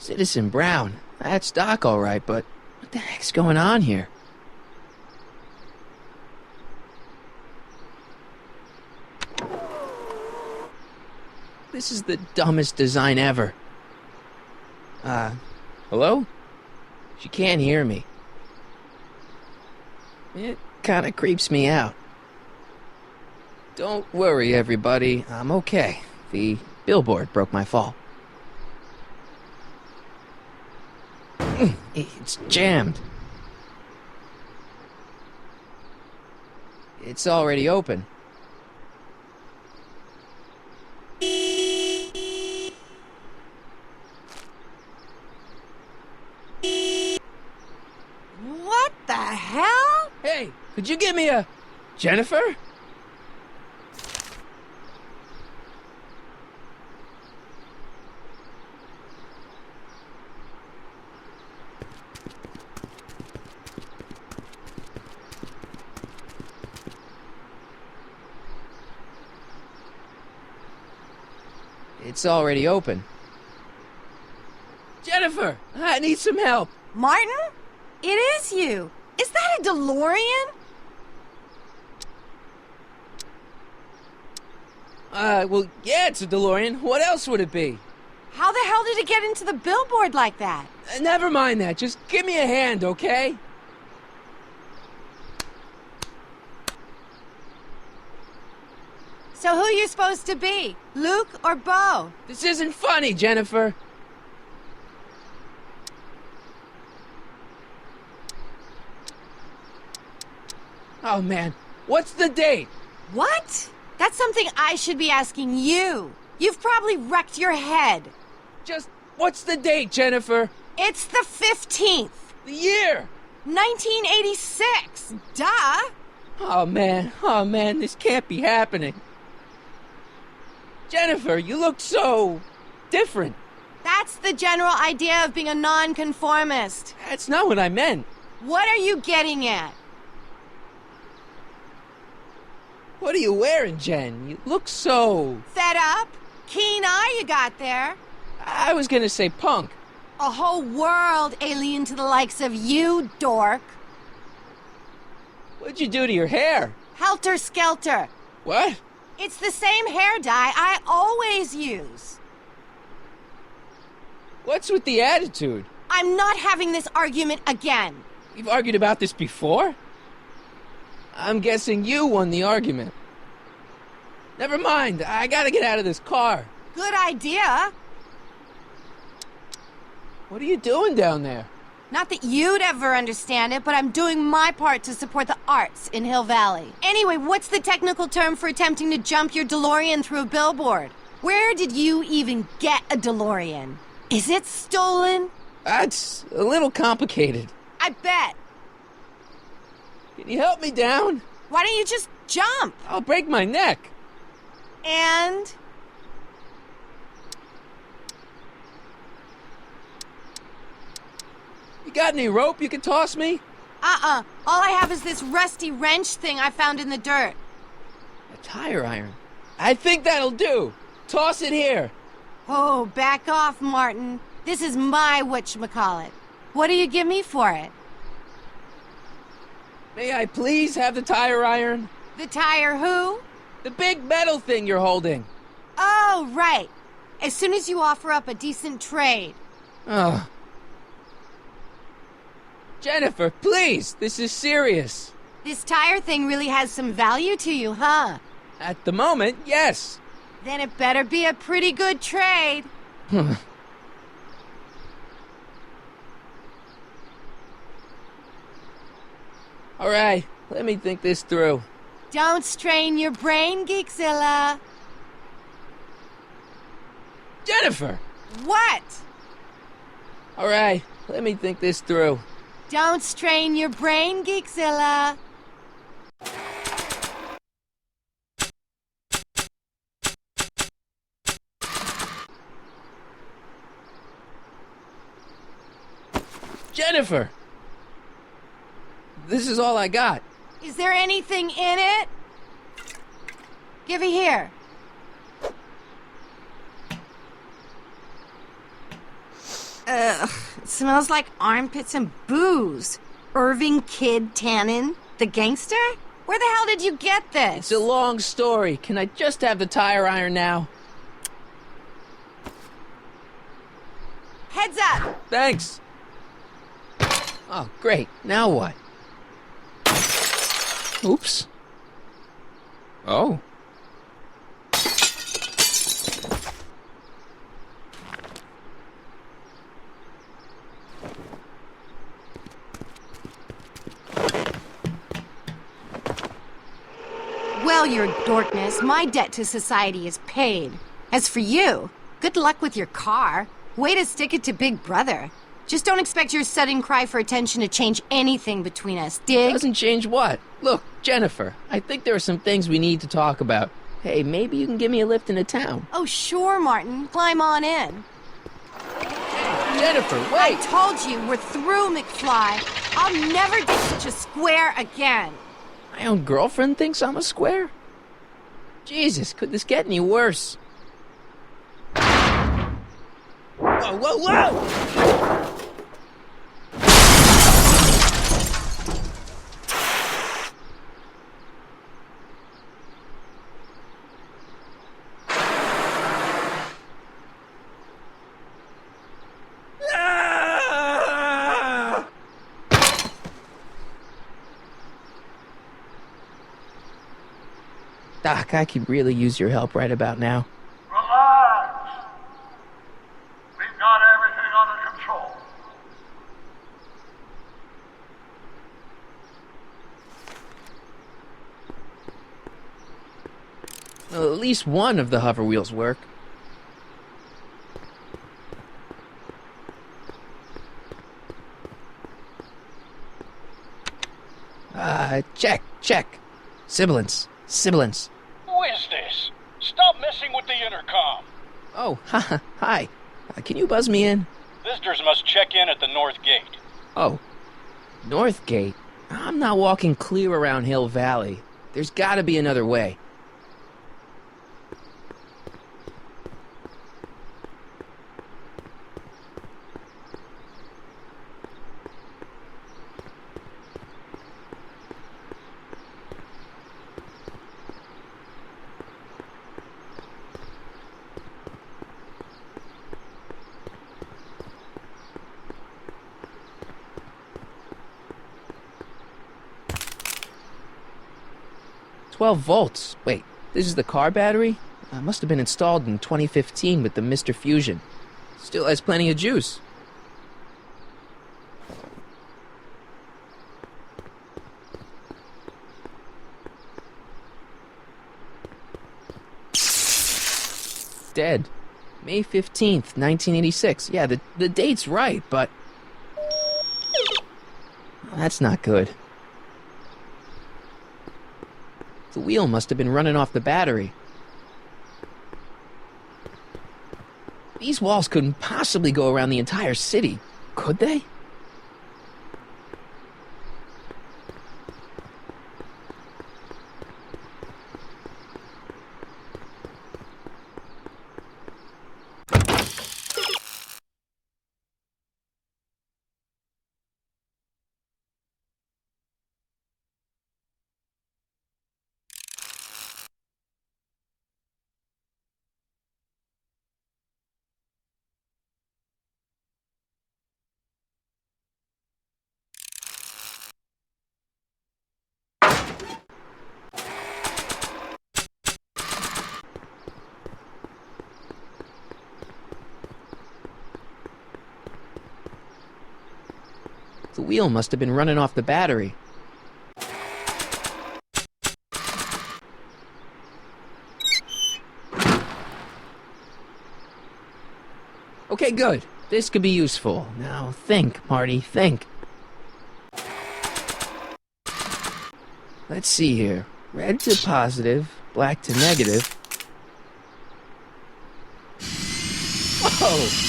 Citizen Brown. That's Doc all right, but what the heck's going on here? This is the dumbest design ever. Hello? She can't hear me. It kinda creeps me out. Don't worry, everybody. I'm okay. The billboard broke my fall. It's jammed. It's already open. What the hell? Hey, could you give me a... Jennifer? It's already open. Jennifer, I need some help. Martin? It is you. Is that a DeLorean? Well, yeah, it's a DeLorean. What else would it be? How the hell did it get into the billboard like that? Never mind that. Just give me a hand, okay? So who are you supposed to be? Luke or Bo? This isn't funny, Jennifer. Oh, man. What's the date? What? That's something I should be asking you. You've probably wrecked your head. Just, what's the date, Jennifer? It's the 15th. The year! 1986. Duh. Oh, man, this can't be happening. Jennifer, you look so... different. That's the general idea of being a nonconformist. That's not what I meant. What are you getting at? What are you wearing, Jen? You look so... Fed up? Keen eye you got there. I was gonna say punk. A whole world alien to the likes of you, dork. What'd you do to your hair? Helter skelter. What? It's the same hair dye I always use. What's with the attitude? I'm not having this argument again. We've argued about this before? I'm guessing you won the argument. Never mind, I gotta get out of this car. Good idea. What are you doing down there? Not that you'd ever understand it, but I'm doing my part to support the arts in Hill Valley. Anyway, what's the technical term for attempting to jump your DeLorean through a billboard? Where did you even get a DeLorean? Is it stolen? That's a little complicated. I bet. Can you help me down? Why don't you just jump? I'll break my neck. And... You got any rope you can toss me? All I have is this rusty wrench thing I found in the dirt. A tire iron. I think that'll do. Toss it here. Oh, back off, Martin. This is my whatchamacallit. What do you give me for it? May I please have the tire iron? The tire who? The big metal thing you're holding. Oh, right. As soon as you offer up a decent trade. Ugh. Jennifer, please, this is serious. This tire thing really has some value to you, huh? At the moment, yes. Then it better be a pretty good trade. All right, let me think this through. Don't strain your brain, Geekzilla. Jennifer! What? All right, let me think this through. Don't strain your brain, Geekzilla. Jennifer! This is all I got. Is there anything in it? Give it here. Ugh, it smells like armpits and booze. Irving Kid Tannen, the gangster? Where the hell did you get this? It's a long story. Can I just have the tire iron now? Heads up! Thanks. Oh, great. Now what? Oops. Oh. Well, your dorkness, my debt to society is paid. As for you, good luck with your car. Way to stick it to Big Brother. Just don't expect your sudden cry for attention to change anything between us, dig? Doesn't change what? Look, Jennifer, I think there are some things we need to talk about. Hey, maybe you can give me a lift into town. Oh, sure, Martin. Climb on in. Jennifer, wait! I told you, we're through, McFly. I'll never do such a square again. My own girlfriend thinks I'm a square? Jesus, could this get any worse? Whoa, whoa, whoa! Doc, I could really use your help right about now. Relax. We've got everything under control. Well, at least one of the hover wheels work. Check. Sibilance. Who is this? Stop messing with the intercom. Oh, hi. Can you buzz me in? Visitors must check in at the north gate. Oh, North Gate? I'm not walking clear around Hill Valley. There's gotta be another way. "12 volts. Wait, this is the car battery? Must have been installed in 2015 with the Mr. Fusion. Still has plenty of juice." Dead. May 15th, 1986. Yeah, the date's right, but... that's not good. The wheel must have been running off the battery. These walls couldn't possibly go around the entire city, could they? The wheel must have been running off the battery. Okay, good. This could be useful. Now think, Marty, think. Let's see here. Red to positive, black to negative. Whoa!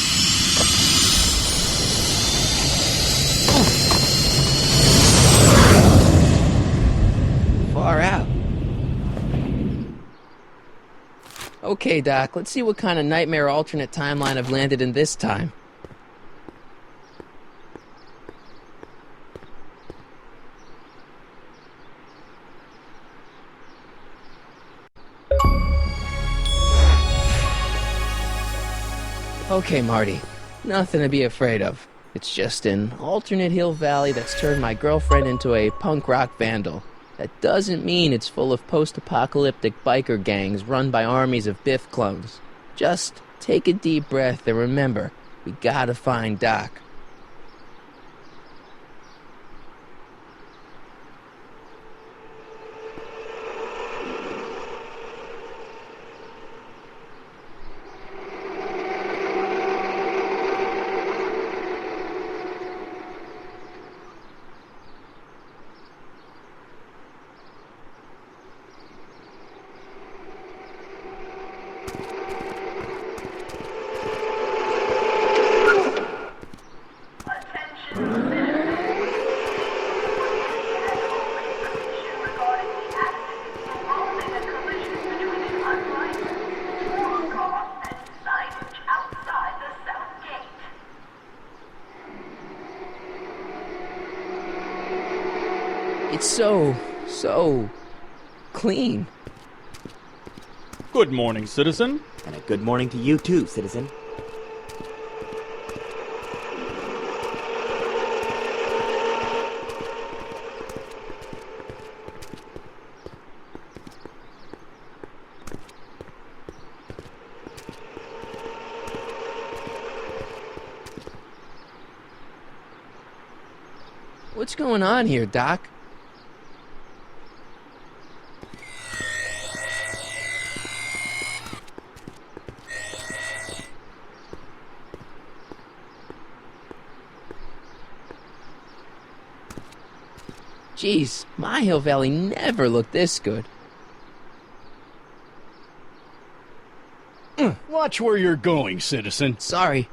Far out. Okay, Doc, let's see what kind of nightmare alternate timeline I've landed in this time. Okay, Marty. Nothing to be afraid of. It's just an alternate Hill Valley that's turned my girlfriend into a punk rock vandal. That doesn't mean it's full of post-apocalyptic biker gangs run by armies of Biff clones. Just take a deep breath and remember, we gotta find Doc. It's so clean. Good morning, citizen. And a good morning to you too, citizen. What's going on here, Doc? Jeez, my Hill Valley never looked this good. Watch where you're going, citizen. Sorry.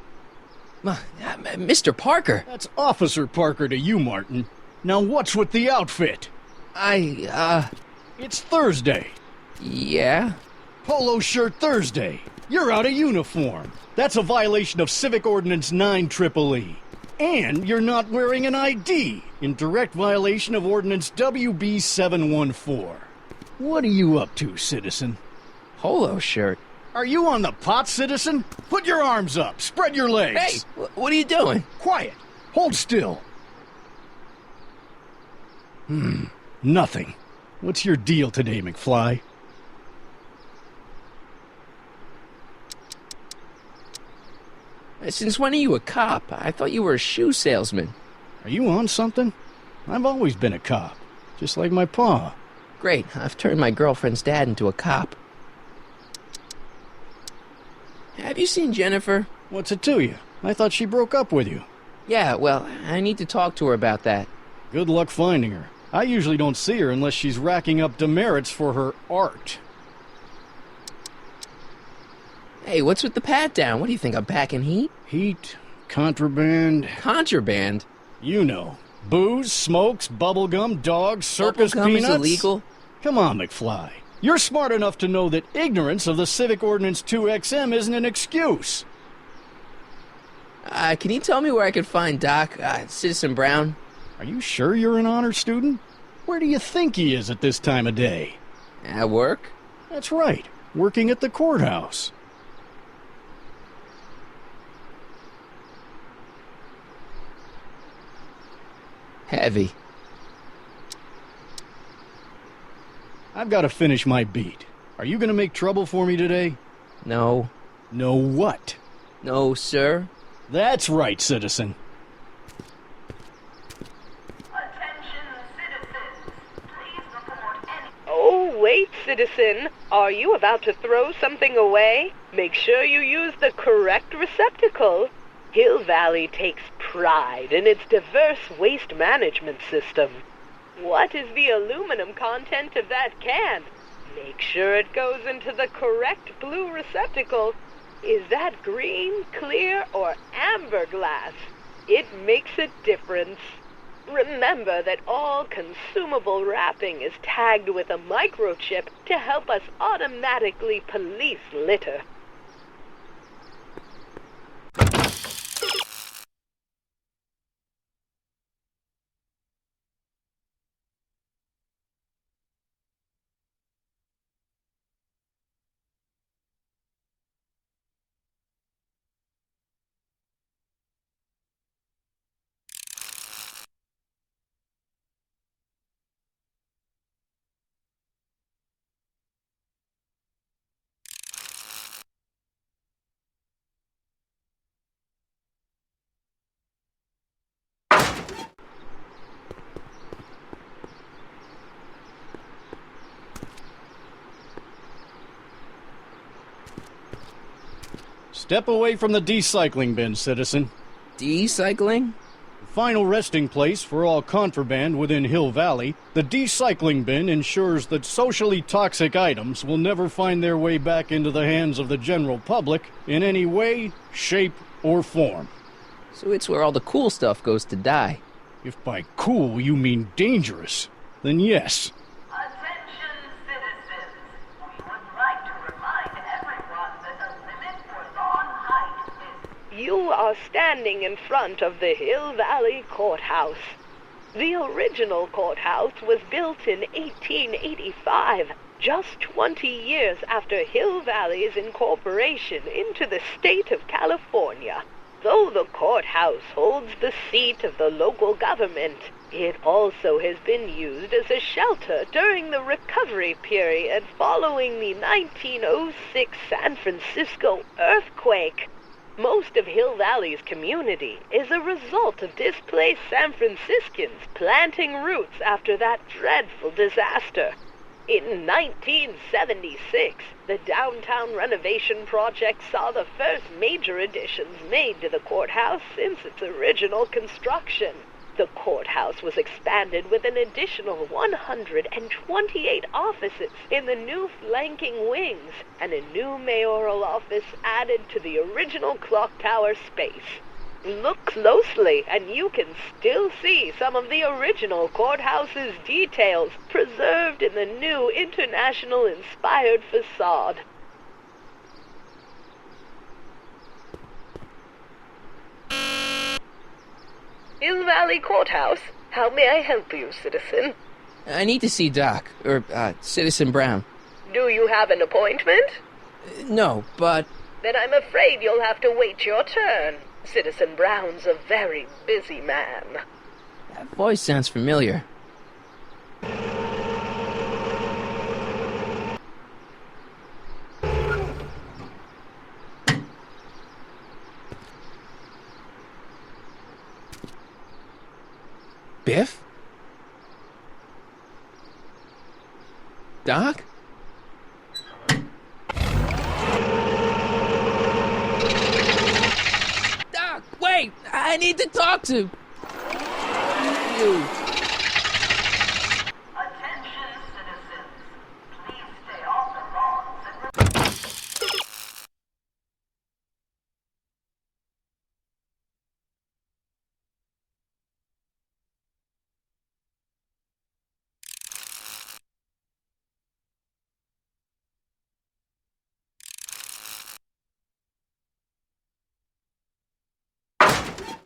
Mr. Parker, That's Officer Parker to you, Martin. Now what's with the outfit? It's Thursday. Yeah? Polo shirt Thursday. You're out of uniform. That's a violation of Civic Ordinance 9EEE. And you're not wearing an ID, in direct violation of Ordinance WB 714. What are you up to, citizen? Polo shirt. Are you on the pot, citizen? Put your arms up. Spread your legs. Hey, what are you doing? Quiet. Hold still. Nothing. What's your deal today, McFly? Since when are you a cop? I thought you were a shoe salesman. Are you on something? I've always been a cop, just like my pa. Great, I've turned my girlfriend's dad into a cop. Have you seen Jennifer? What's it to you? I thought she broke up with you. Yeah, well, I need to talk to her about that. Good luck finding her. I usually don't see her unless she's racking up demerits for her art. Hey, what's with the pat down? What do you think, I'm packing heat? Heat, contraband, Contraband? you know. Booze, smokes, bubblegum, dogs, circus Bubblegum peanuts. is illegal? Come on, McFly. You're smart enough to know that ignorance of the Civic Ordinance 2XM isn't an excuse. Can you tell me where I can find Doc, Citizen Brown? Are you sure you're an honor student? Where do you think he is at this time of day? At work? That's right, working at the courthouse. Heavy. I've got to finish my beat. Are you going to make trouble for me today? No. No what? No, sir. That's right, citizen. Attention, citizens. Please report any... Oh, wait, citizen. Are you about to throw something away? Make sure you use the correct receptacle. Hill Valley takes pride in its diverse waste management system. What is the aluminum content of that can? Make sure it goes into the correct blue receptacle. Is that green, clear, or amber glass? It makes a difference. Remember that all consumable wrapping is tagged with a microchip to help us automatically police litter. Step away from the decycling bin, citizen. Decycling? Final resting place for all contraband within Hill Valley, the decycling bin ensures that socially toxic items will never find their way back into the hands of the general public in any way, shape, or form. So it's where all the cool stuff goes to die. If by cool you mean dangerous, then yes. Attention, citizens. We would like to remind everyone that the limit for lawn height is... You are standing in front of the Hill Valley Courthouse. The original courthouse was built in 1885, just 20 years after Hill Valley's incorporation into the state of California. Though the courthouse holds the seat of the local government, it also has been used as a shelter during the recovery period following the 1906 San Francisco earthquake. Most of Hill Valley's community is a result of displaced San Franciscans planting roots after that dreadful disaster. In 1976, the downtown renovation project saw the first major additions made to the courthouse since its original construction. The courthouse was expanded with an additional 128 offices in the new flanking wings, and a new mayoral office added to the original clock tower space. Look closely, and you can still see some of the original courthouse's details preserved in the new international-inspired facade. Hill Valley Courthouse. How may I help you, citizen? I need to see Doc, or, Citizen Brown. Do you have an appointment? No, but... Then I'm afraid you'll have to wait your turn. Citizen Brown's a very busy man. That voice sounds familiar. Biff? Doc? Doc, wait! I need to talk to you. Attention, citizens. Please stay off the lawns and...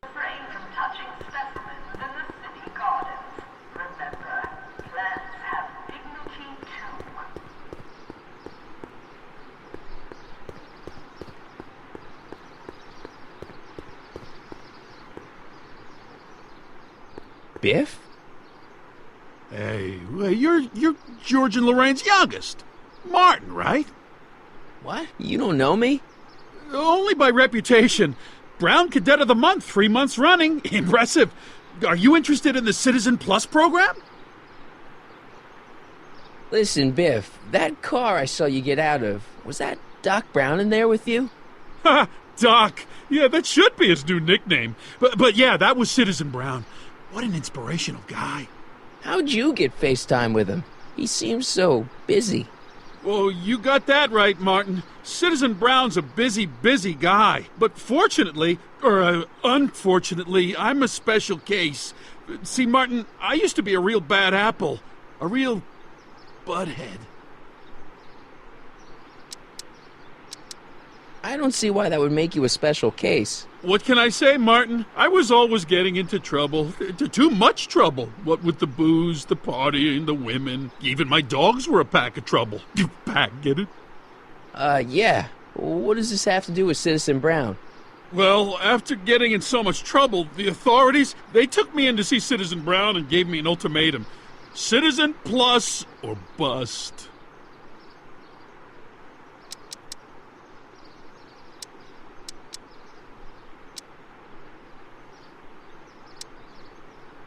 Refrain from touching specimens in the city gardens. Remember, plants have dignity too. Biff? Hey, you're George and Lorraine's youngest. Martin, right? What? You don't know me? Only by reputation. Brown Cadet of the Month, 3 months running. Impressive. Are you interested in the Citizen Plus program? Listen, Biff, that car I saw you get out of, was that Doc Brown in there with you? Ha! Doc. Yeah, that should be his new nickname. But yeah, that was Citizen Brown. What an inspirational guy. How'd you get FaceTime with him? He seems so busy. Well, you got that right, Martin. Citizen Brown's a busy guy. But fortunately, or unfortunately, I'm a special case. See, Martin, I used to be a real bad apple. A real butthead. I don't see why that would make you a special case. What can I say, Martin? I was always getting into trouble. Too much trouble. What with the booze, the partying, the women. Even my dogs were a pack of trouble. Pack, get it? Yeah. What does this have to do with Citizen Brown? Well, after getting in so much trouble, the authorities, they took me in to see Citizen Brown and gave me an ultimatum. Citizen Plus or bust.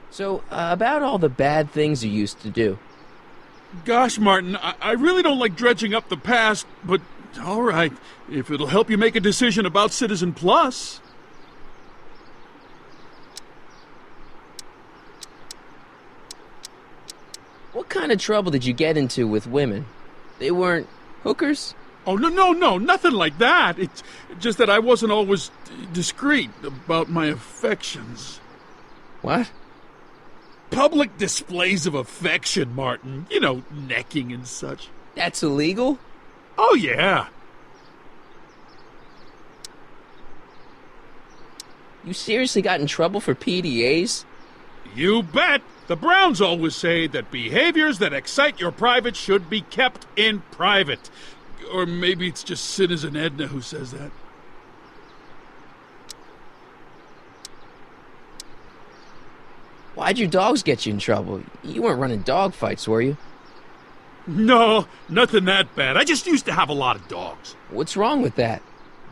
So, about all the bad things you used to do. Gosh, Martin, I really don't like dredging up the past, but All right, if it'll help you make a decision about Citizen Plus. What kind of trouble did you get into with women? They weren't hookers? Oh, no, nothing like that. It's just that I wasn't always discreet about my affections. What? Public displays of affection, Martin. You know, necking and such. That's illegal? Oh, yeah. You seriously got in trouble for PDAs? You bet. The Browns always say that behaviors that excite your private should be kept in private. Or maybe it's just Citizen Edna who says that. Why'd your dogs get you in trouble? You weren't running dog fights, were you? No, nothing that bad. I just used to have a lot of dogs. What's wrong with that?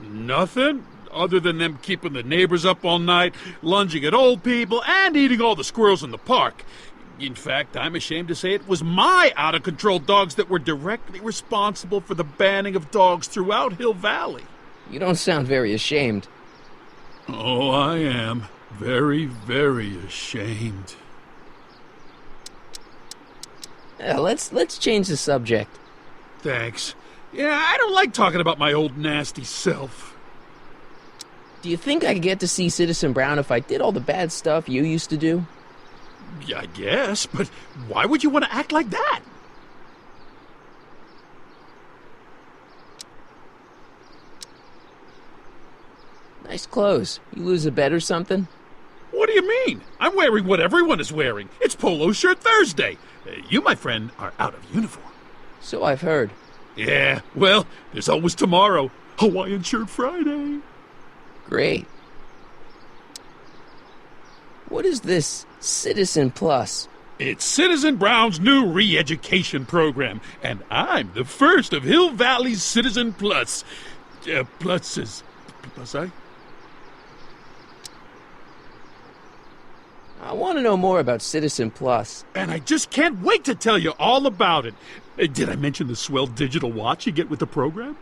Nothing, other than them keeping the neighbors up all night, lunging at old people, and eating all the squirrels in the park. In fact, I'm ashamed to say it was my out-of-control dogs that were directly responsible for the banning of dogs throughout Hill Valley. You don't sound very ashamed. Oh, I am. Very, very ashamed. Let's change the subject. Thanks. Yeah, I don't like talking about my old nasty self. Do you think I could get to see Citizen Brown if I did all the bad stuff you used to do? Yeah, I guess, but why would you want to act like that? Nice clothes. You lose a bet or something? What do you mean? I'm wearing what everyone is wearing. It's Polo Shirt Thursday. You, my friend, are out of uniform. So I've heard. Yeah, well, there's always tomorrow. Hawaiian Shirt Friday. Great. What is this Citizen Plus? It's Citizen Brown's new re-education program, and I'm the first of Hill Valley's Citizen Plus. Plus is... Plus, I? I want to know more about Citizen Plus. And I just can't wait to tell you all about it. Did I mention the swell digital watch you get with the program?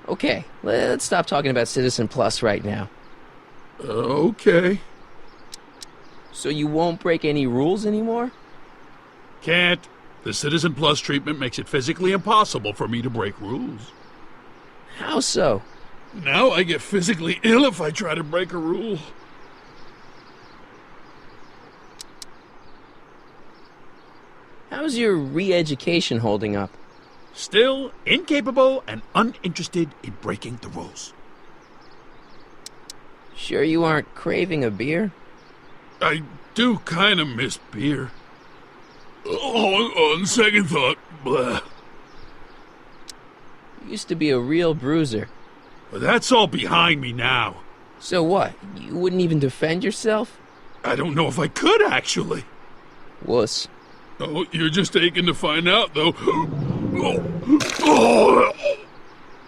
Okay, let's stop talking about Citizen Plus right now. Okay. So you won't break any rules anymore? Can't. The Citizen Plus treatment makes it physically impossible for me to break rules. How so? Now I get physically ill if I try to break a rule. How's your re-education holding up? Still incapable and uninterested in breaking the rules. Sure you aren't craving a beer? I do kind of miss beer. On second thought, blah. You used to be a real bruiser. But that's all behind me now. So what? You wouldn't even defend yourself? I don't know if I could, actually. Wuss. Oh, you're just aching to find out, though. Oh,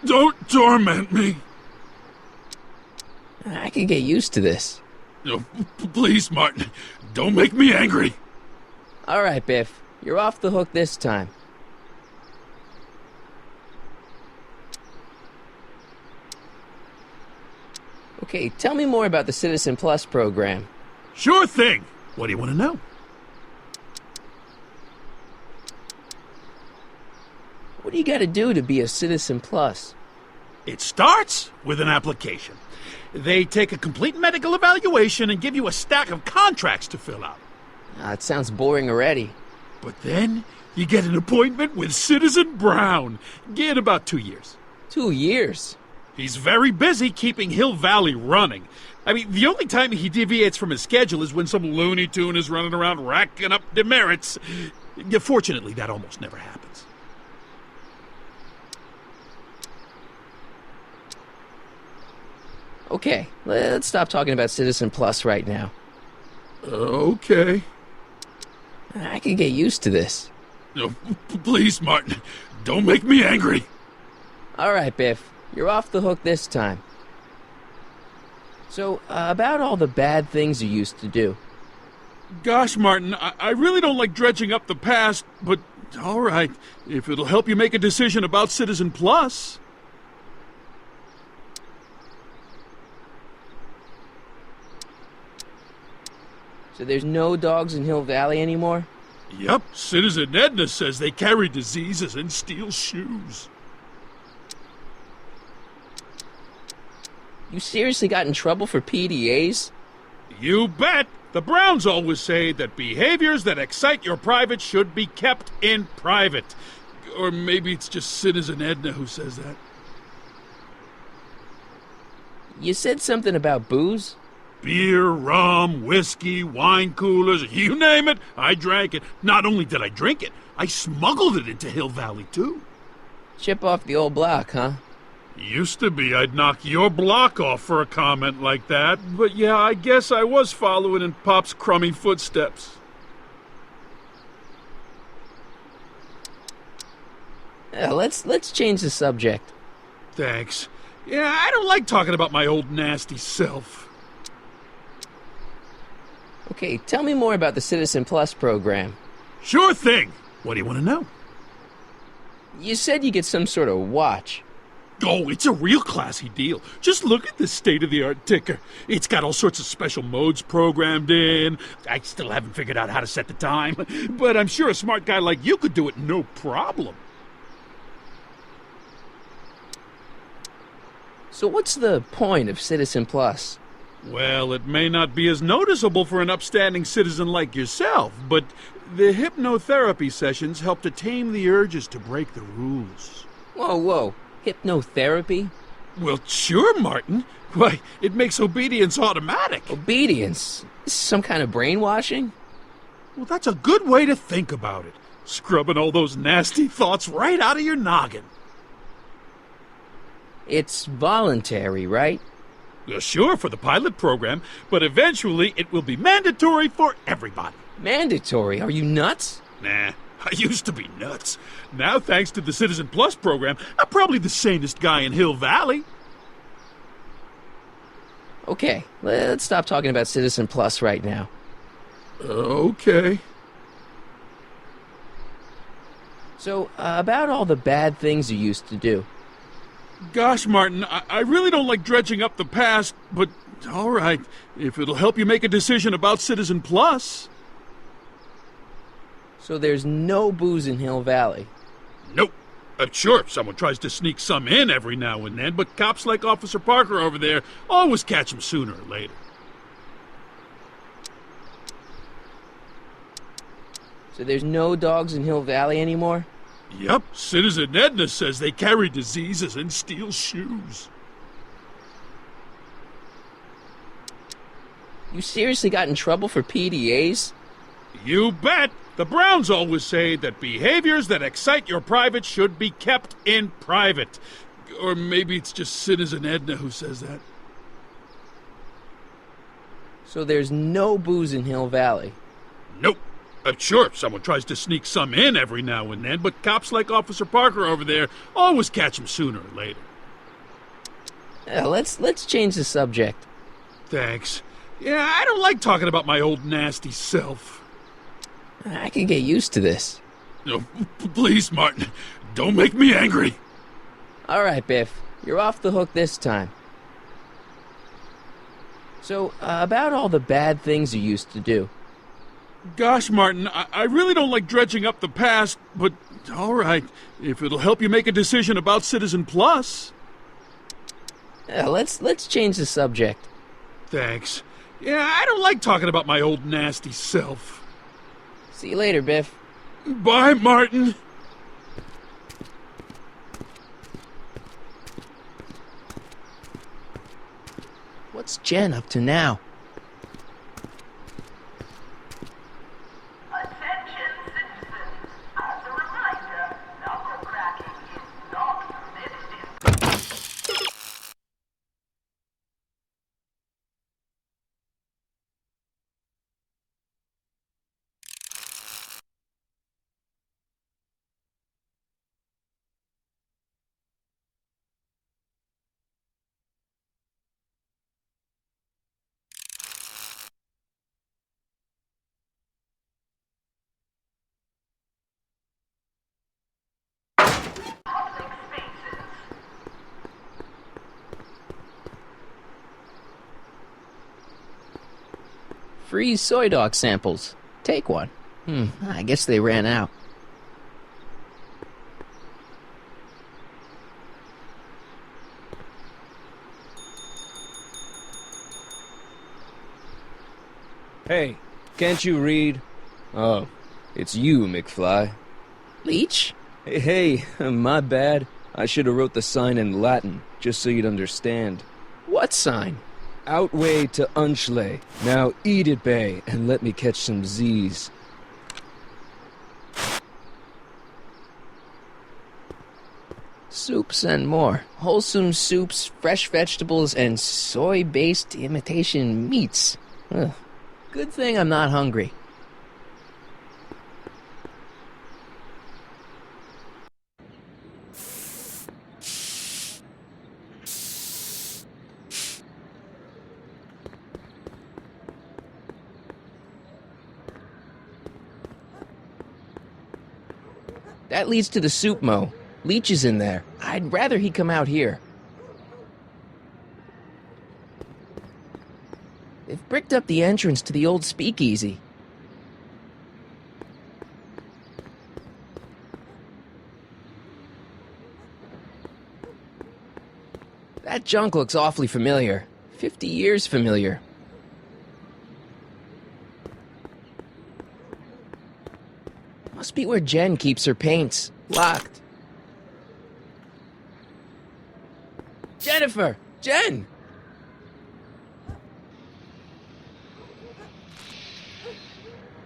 don't torment me. I could get used to this. No, please, Martin, don't make me angry. All right, Biff. You're off the hook this time. Okay, tell me more about the Citizen Plus program. Sure thing. What do you want to know? What do you gotta do to be a Citizen Plus? It starts with an application. They take a complete medical evaluation and give you a stack of contracts to fill out. It sounds boring already. But then you get an appointment with Citizen Brown. In about 2 years. 2 years? He's very busy keeping Hill Valley running. I mean, the only time he deviates from his schedule is when some Looney Tune is running around racking up demerits. Fortunately, that almost never happens. Okay, let's stop talking about Citizen Plus right now. Okay. I could get used to this. No, please, Martin, don't make me angry. All right, Biff. You're off the hook this time. So, about all the bad things you used to do. Gosh, Martin, I really don't like dredging up the past, but all right, if it'll help you make a decision about Citizen Plus. So there's no dogs in Hill Valley anymore? Yep, Citizen Edna says they carry diseases and steal shoes. You seriously got in trouble for PDAs? You bet! The Browns always say that behaviors that excite your private should be kept in private. Or maybe it's just Citizen Edna who says that. You said something about booze? Beer, rum, whiskey, wine coolers, you name it, I drank it. Not only did I drink it, I smuggled it into Hill Valley, too. Chip off the old block, huh? Used to be I'd knock your block off for a comment like that, but yeah, I guess I was following in Pop's crummy footsteps. Yeah, let's change the subject. Thanks. Yeah, I don't like talking about my old nasty self. Okay, tell me more about the Citizen Plus program. Sure thing. What do you want to know? You said you get some sort of watch. Oh, it's a real classy deal. Just look at this state-of-the-art ticker. It's got all sorts of special modes programmed in. I still haven't figured out how to set the time, but I'm sure a smart guy like you could do it no problem. So what's the point of Citizen Plus? Well, it may not be as noticeable for an upstanding citizen like yourself, but the hypnotherapy sessions help to tame the urges to break the rules. Whoa. Hypnotherapy? Well, sure, Martin. Why, it makes obedience automatic. Obedience? This is some kind of brainwashing? Well, that's a good way to think about it. Scrubbing all those nasty thoughts right out of your noggin. It's voluntary, right? Well, sure, for the pilot program, but eventually it will be mandatory for everybody. Mandatory? Are you nuts? Nah, I used to be nuts. Now, thanks to the Citizen Plus program, I'm probably the sanest guy in Hill Valley. Okay, let's stop talking about Citizen Plus right now. Okay. So, about all the bad things you used to do. Gosh, Martin, I really don't like dredging up the past, but all right, if it'll help you make a decision about Citizen Plus. So there's no booze in Hill Valley? Nope. Sure, someone tries to sneak some in every now and then, but cops like Officer Parker over there always catch him sooner or later. So there's no dogs in Hill Valley anymore? Yep, Citizen Edna says they carry diseases and steal shoes. You seriously got in trouble for PDAs? You bet! The Browns always say that behaviors that excite your private should be kept in private. Or maybe it's just Citizen Edna who says that. So there's no booze in Hill Valley? Nope. Sure, someone tries to sneak some in every now and then, but cops like Officer Parker over there always catch him sooner or later. Yeah, let's change the subject. Thanks. Yeah, I don't like talking about my old nasty self. I can get used to this. No, please, Martin, don't make me angry. All right, Biff. You're off the hook this time. So, about all the bad things you used to do. Gosh, Martin, I really don't like dredging up the past, but all right, if it'll help you make a decision about Citizen Plus. Yeah, let's change the subject. Thanks. Yeah, I don't like talking about my old nasty self. See you later, Biff. Bye, Martin. What's Jen up to now? free soy dog samples. Take one. I guess they ran out. Hey, can't you read? Oh, it's you, McFly. Leech? Hey, my bad. I should have wrote the sign in Latin, just so you'd understand. What sign? Outway to Unchley. Now eat it, Bay, and let me catch some Z's. Soups and more. Wholesome soups, fresh vegetables, and soy-based imitation meats. Ugh. Good thing I'm not hungry. That leads to the soup mo. Leech is in there. I'd rather he come out here. They've bricked up the entrance to the old speakeasy. That junk looks awfully familiar. 50 years familiar. Must be where Jen keeps her paints. Locked. Jennifer! Jen!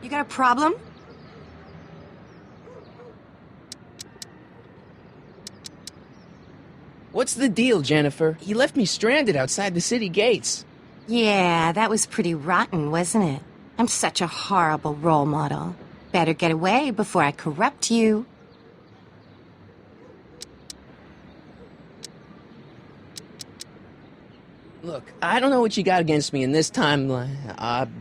You got a problem? What's the deal, Jennifer? He left me stranded outside the city gates. Yeah, that was pretty rotten, wasn't it? I'm such a horrible role model. Better get away before I corrupt you. Look, I don't know what you got against me in this time,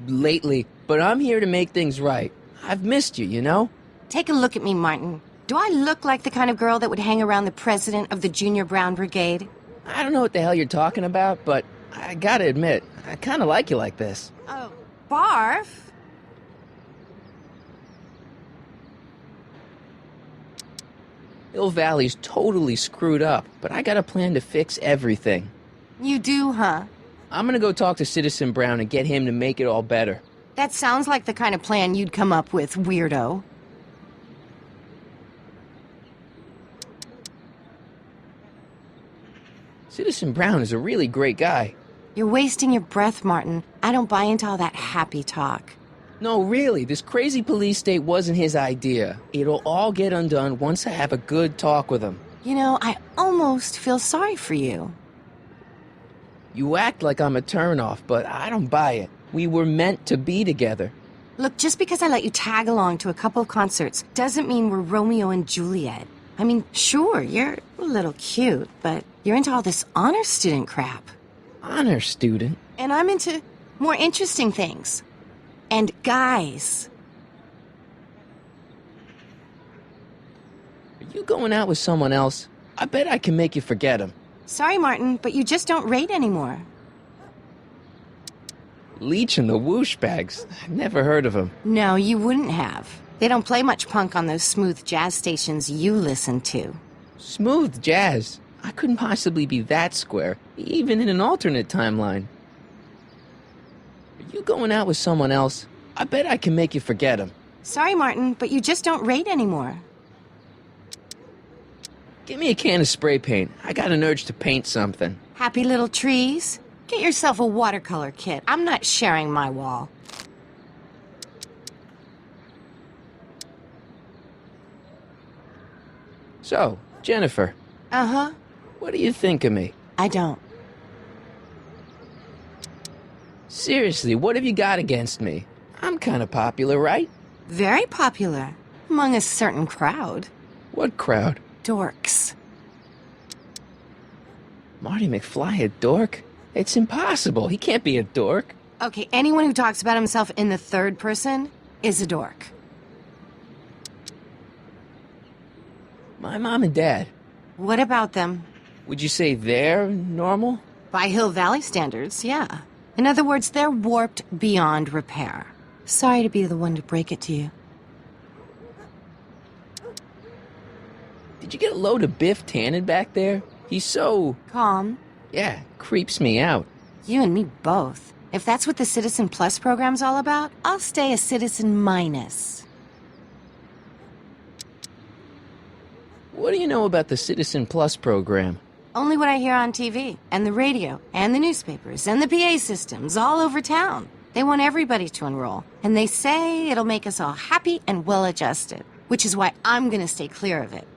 lately, but I'm here to make things right. I've missed you, you know? Take a look at me, Martin. Do I look like the kind of girl that would hang around the president of the Junior Brown Brigade? I don't know what the hell you're talking about, but I gotta admit, I kinda like you like this. Oh, barf? Hill Valley's totally screwed up, but I got a plan to fix everything. You do, huh? I'm gonna go talk to Citizen Brown and get him to make it all better. That sounds like the kind of plan you'd come up with, weirdo. Citizen Brown is a really great guy. You're wasting your breath, Martin. I don't buy into all that happy talk. No, really, this crazy police state wasn't his idea. It'll all get undone once I have a good talk with him. You know, I almost feel sorry for you. You act like I'm a turnoff, but I don't buy it. We were meant to be together. Look, just because I let you tag along to a couple of concerts doesn't mean we're Romeo and Juliet. I mean, sure, you're a little cute, but you're into all this honor student crap. Honor student? And I'm into more interesting things. And guys. Are you going out with someone else? I bet I can make you forget him. Sorry, Martin, but you just don't rate anymore. Leech and the Whoosh Bags. I've never heard of them. No, you wouldn't have. They don't play much punk on those smooth jazz stations you listen to. Smooth jazz? I couldn't possibly be that square, even in an alternate timeline. Are you going out with someone else? I bet I can make you forget him. Sorry, Martin, but you just don't rate anymore. Give me a can of spray paint. I got an urge to paint something. Happy little trees? Get yourself a watercolor kit. I'm not sharing my wall. So, Jennifer. Uh-huh. What do you think of me? I don't. Seriously, what have you got against me? I'm kind of popular, right? Very popular. Among a certain crowd. What crowd? Dorks. Marty McFly a dork? It's impossible. He can't be a dork. Okay, anyone who talks about himself in the third person is a dork. My mom and dad. What about them? Would you say they're normal? By Hill Valley standards, yeah. In other words, they're warped beyond repair. Sorry to be the one to break it to you. Did you get a load of Biff Tannen back there? He's so... Calm. Yeah, creeps me out. You and me both. If that's what the Citizen Plus program's all about, I'll stay a Citizen Minus. What do you know about the Citizen Plus program? Only what I hear on TV, and the radio, and the newspapers, and the PA systems all over town. They want everybody to enroll, and they say it'll make us all happy and well-adjusted, which is why I'm gonna stay clear of it.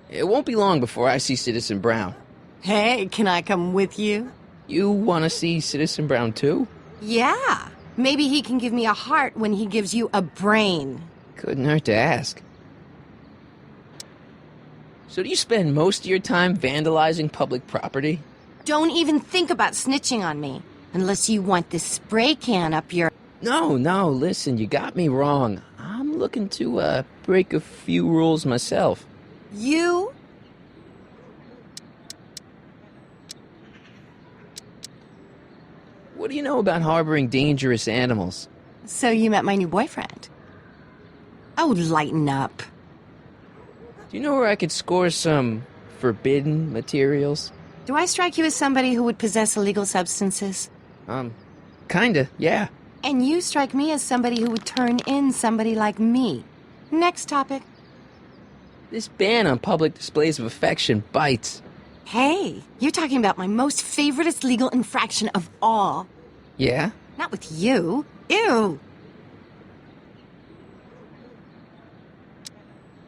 It won't be long before I see Citizen Brown. Hey, can I come with you? You want to see Citizen Brown too? Yeah. Maybe he can give me a heart when he gives you a brain. Couldn't hurt to ask. So do you spend most of your time vandalizing public property? Don't even think about snitching on me, unless you want this spray can up your... No, listen, you got me wrong. I'm looking to, break a few rules myself. You? What do you know about harboring dangerous animals? So you met my new boyfriend. Oh, lighten up. Do you know where I could score some forbidden materials? Do I strike you as somebody who would possess illegal substances? Kinda, yeah. And you strike me as somebody who would turn in somebody like me. Next topic. This ban on public displays of affection bites. Hey, you're talking about my most favoritist legal infraction of all. Yeah? Not with you. Ew.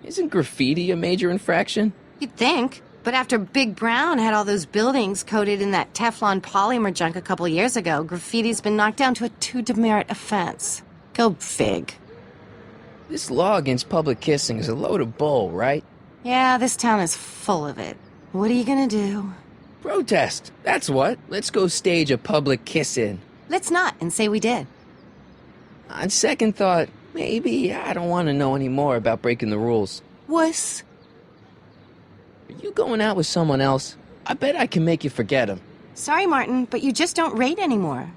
Isn't graffiti a major infraction? You'd think. But after Big Brown had all those buildings coated in that Teflon polymer junk a couple years ago, graffiti's been knocked down to a 2 demerit offense. Go fig. This law against public kissing is a load of bull, right? Yeah, this town is full of it. What are you gonna do? Protest. That's what. Let's go stage a public kiss-in. Let's not, and say we did. On second thought, maybe I don't want to know any more about breaking the rules. Wuss. Are you going out with someone else? I bet I can make you forget him. Sorry, Martin, but you just don't rate anymore.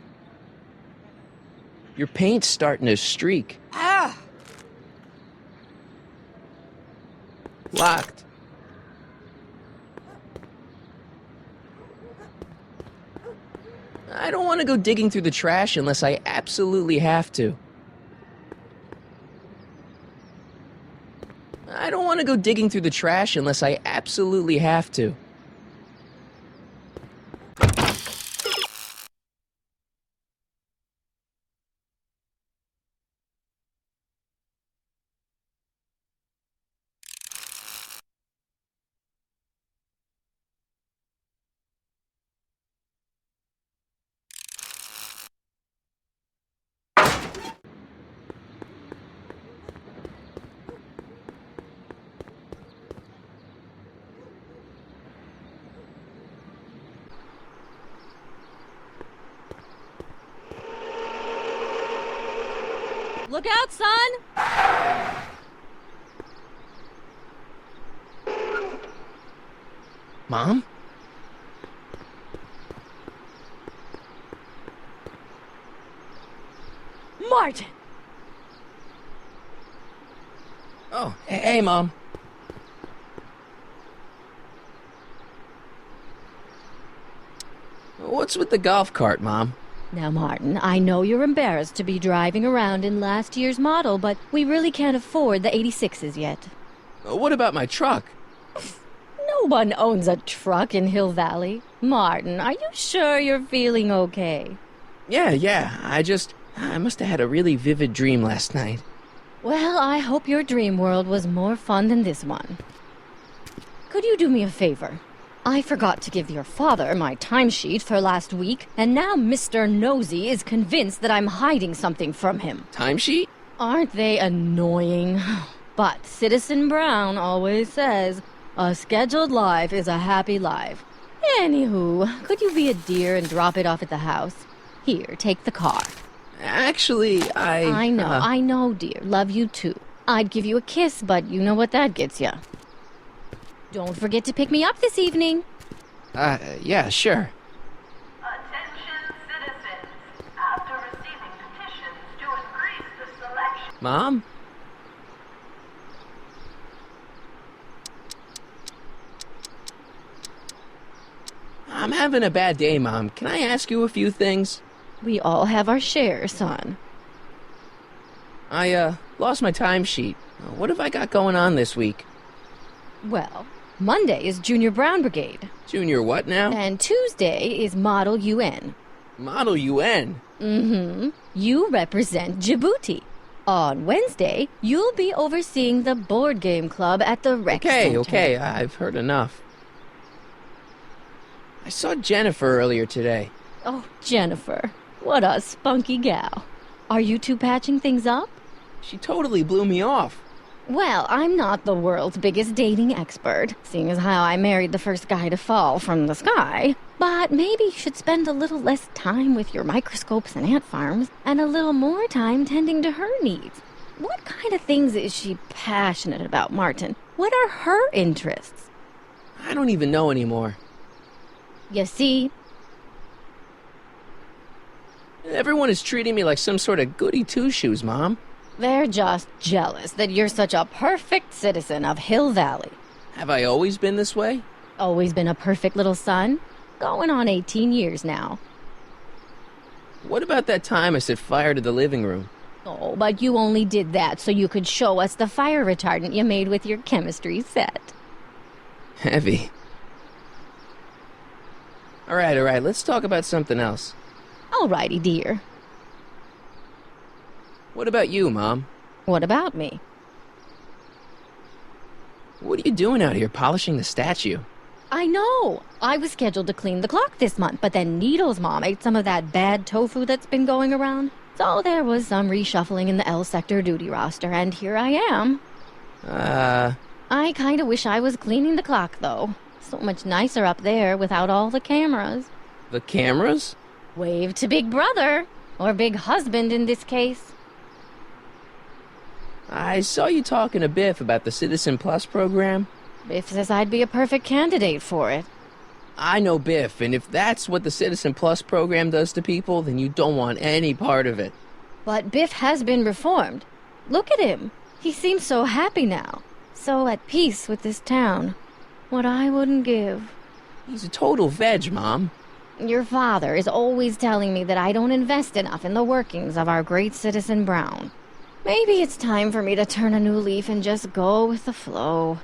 Your paint's starting to streak. Ah! Locked. I don't want to go digging through the trash unless I absolutely have to. I don't want to go digging through the trash unless I absolutely have to. Look out, son! Mom? Martin! Oh, hey, Mom. What's with the golf cart, Mom? Now, Martin, I know you're embarrassed to be driving around in last year's model, but we really can't afford the 86s yet. What about my truck? No one owns a truck in Hill Valley. Martin, are you sure you're feeling okay? Yeah. I must have had a really vivid dream last night. Well, I hope your dream world was more fun than this one. Could you do me a favor? I forgot to give your father my timesheet for last week, and now Mr. Nosy is convinced that I'm hiding something from him. Timesheet? Aren't they annoying? But Citizen Brown always says, a scheduled life is a happy life. Anywho, could you be a dear and drop it off at the house? Here, take the car. Actually, I know, dear. Love you too. I'd give you a kiss, but you know what that gets ya. Don't forget to pick me up this evening. Yeah, sure. Mom? I'm having a bad day, Mom. Can I ask you a few things? We all have our share, son. I, lost my timesheet. What have I got going on this week? Well, Monday is Junior Brown Brigade. Junior what now? And Tuesday is Model UN. Model UN? Mm-hmm. You represent Djibouti. On Wednesday, you'll be overseeing the board game club at the rec center. Okay, I've heard enough. I saw Jennifer earlier today. Oh, Jennifer. What a spunky gal. Are you two patching things up? She totally blew me off. Well, I'm not the world's biggest dating expert, seeing as how I married the first guy to fall from the sky. But maybe you should spend a little less time with your microscopes and ant farms, and a little more time tending to her needs. What kind of things is she passionate about, Martin? What are her interests? I don't even know anymore. You see? Everyone is treating me like some sort of goody two-shoes, Mom. They're just jealous that you're such a perfect citizen of Hill Valley. Have I always been this way? Always been a perfect little son? Going on 18 years now. What about that time I set fire to the living room? Oh, but you only did that so you could show us the fire retardant you made with your chemistry set. Heavy. All right, let's talk about something else. Alrighty, dear. What about you, Mom? What about me? What are you doing out here polishing the statue? I know! I was scheduled to clean the clock this month, but then Needle's mom ate some of that bad tofu that's been going around. So there was some reshuffling in the L Sector duty roster, and here I am. I kinda wish I was cleaning the clock, though. So much nicer up there without all the cameras. The cameras? Wave to Big Brother. Or Big Husband in this case. I saw you talking to Biff about the Citizen Plus program. Biff says I'd be a perfect candidate for it. I know Biff, and if that's what the Citizen Plus program does to people, then you don't want any part of it. But Biff has been reformed. Look at him. He seems so happy now. So at peace with this town. What I wouldn't give. He's a total veg, Mom. Your father is always telling me that I don't invest enough in the workings of our great Citizen Brown. Maybe it's time for me to turn a new leaf and just go with the flow.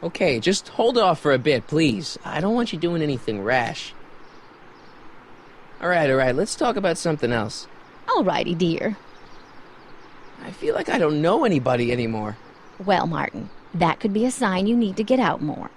Okay, just hold off for a bit, please. I don't want you doing anything rash. All right, let's talk about something else. Alrighty, dear. I feel like I don't know anybody anymore. Well, Martin, that could be a sign you need to get out more.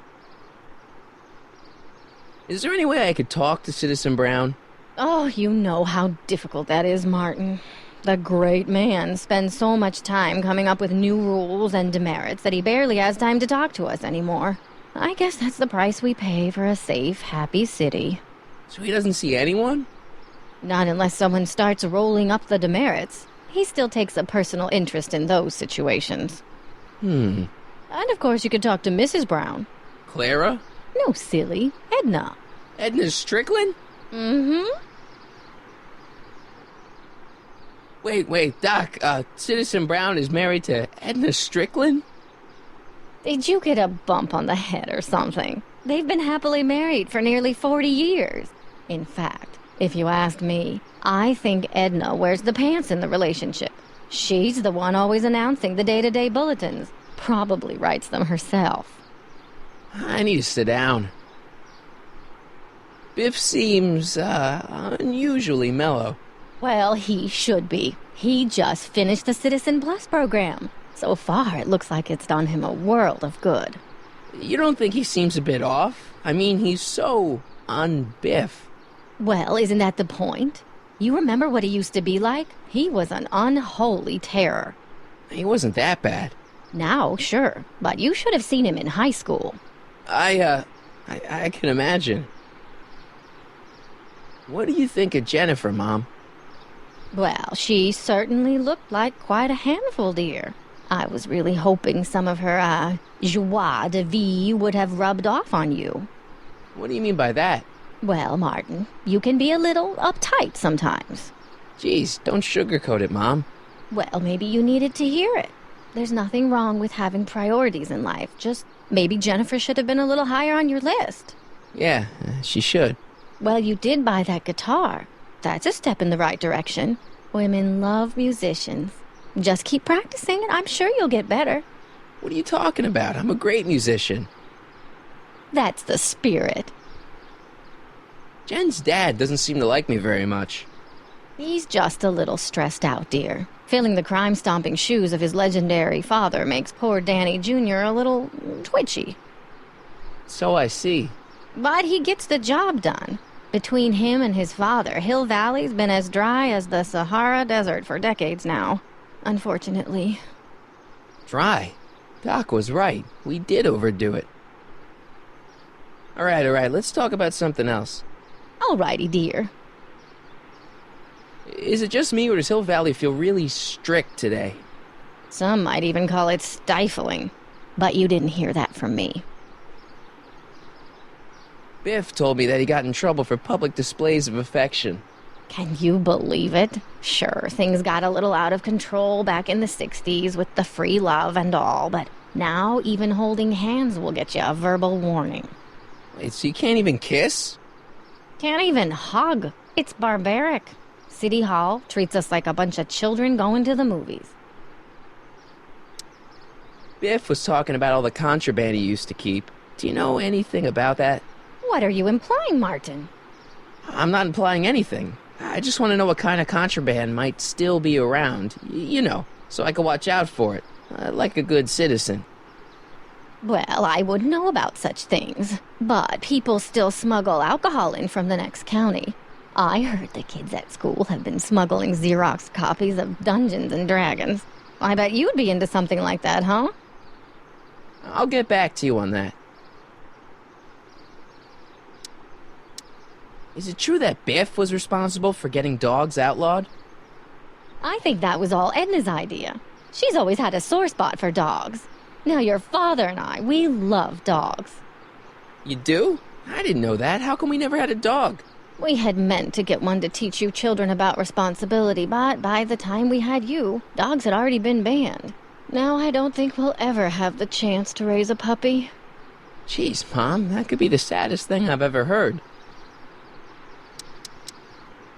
Is there any way I could talk to Citizen Brown? Oh, you know how difficult that is, Martin. The great man spends so much time coming up with new rules and demerits that he barely has time to talk to us anymore. I guess that's the price we pay for a safe, happy city. So he doesn't see anyone? Not unless someone starts rolling up the demerits. He still takes a personal interest in those situations. And of course you could talk to Mrs. Brown. Clara? No, silly. Edna. Edna Strickland? Mm-hmm. Wait, Doc, Citizen Brown is married to Edna Strickland? Did you get a bump on the head or something? They've been happily married for nearly 40 years. In fact, if you ask me, I think Edna wears the pants in the relationship. She's the one always announcing the day-to-day bulletins. Probably writes them herself. I need to sit down. Biff seems, unusually mellow. Well, he should be. He just finished the Citizen Plus program. So far, it looks like it's done him a world of good. You don't think he seems a bit off? I mean, he's so un-Biff. Well, isn't that the point? You remember what he used to be like? He was an unholy terror. He wasn't that bad. Now, sure, but you should have seen him in high school. I can imagine. What do you think of Jennifer, Mom? Well, she certainly looked like quite a handful, dear. I was really hoping some of her, joie de vivre would have rubbed off on you. What do you mean by that? Well, Martin, you can be a little uptight sometimes. Geez, don't sugarcoat it, Mom. Well, maybe you needed to hear it. There's nothing wrong with having priorities in life. Just maybe Jennifer should have been a little higher on your list. Yeah, she should. Well, you did buy that guitar. That's a step in the right direction. Women love musicians. Just keep practicing and I'm sure you'll get better. What are you talking about? I'm a great musician. That's the spirit. Jen's dad doesn't seem to like me very much. He's just a little stressed out, dear. Filling the crime-stomping shoes of his legendary father makes poor Danny Jr. a little twitchy. So I see. But he gets the job done. Between him and his father, Hill Valley's been as dry as the Sahara Desert for decades now. Unfortunately. Dry? Doc was right. We did overdo it. All right, let's talk about something else. Alrighty, dear. Is it just me, or does Hill Valley feel really strict today? Some might even call it stifling. But you didn't hear that from me. Biff told me that he got in trouble for public displays of affection. Can you believe it? Sure, things got a little out of control back in the 60s with the free love and all, but now even holding hands will get you a verbal warning. Wait, so you can't even kiss? Can't even hug. It's barbaric. City Hall treats us like a bunch of children going to the movies. Biff was talking about all the contraband he used to keep. Do you know anything about that? What are you implying, Martin? I'm not implying anything. I just want to know what kind of contraband might still be around. You know, so I can watch out for it. Like a good citizen. Well, I wouldn't know about such things. But people still smuggle alcohol in from the next county. I heard the kids at school have been smuggling Xerox copies of Dungeons and Dragons. I bet you'd be into something like that, huh? I'll get back to you on that. Is it true that Biff was responsible for getting dogs outlawed? I think that was all Edna's idea. She's always had a sore spot for dogs. Now your father and I, we love dogs. You do? I didn't know that. How come we never had a dog? We had meant to get one to teach you children about responsibility, but by the time we had you, dogs had already been banned. Now I don't think we'll ever have the chance to raise a puppy. Jeez, Mom, that could be the saddest thing I've ever heard.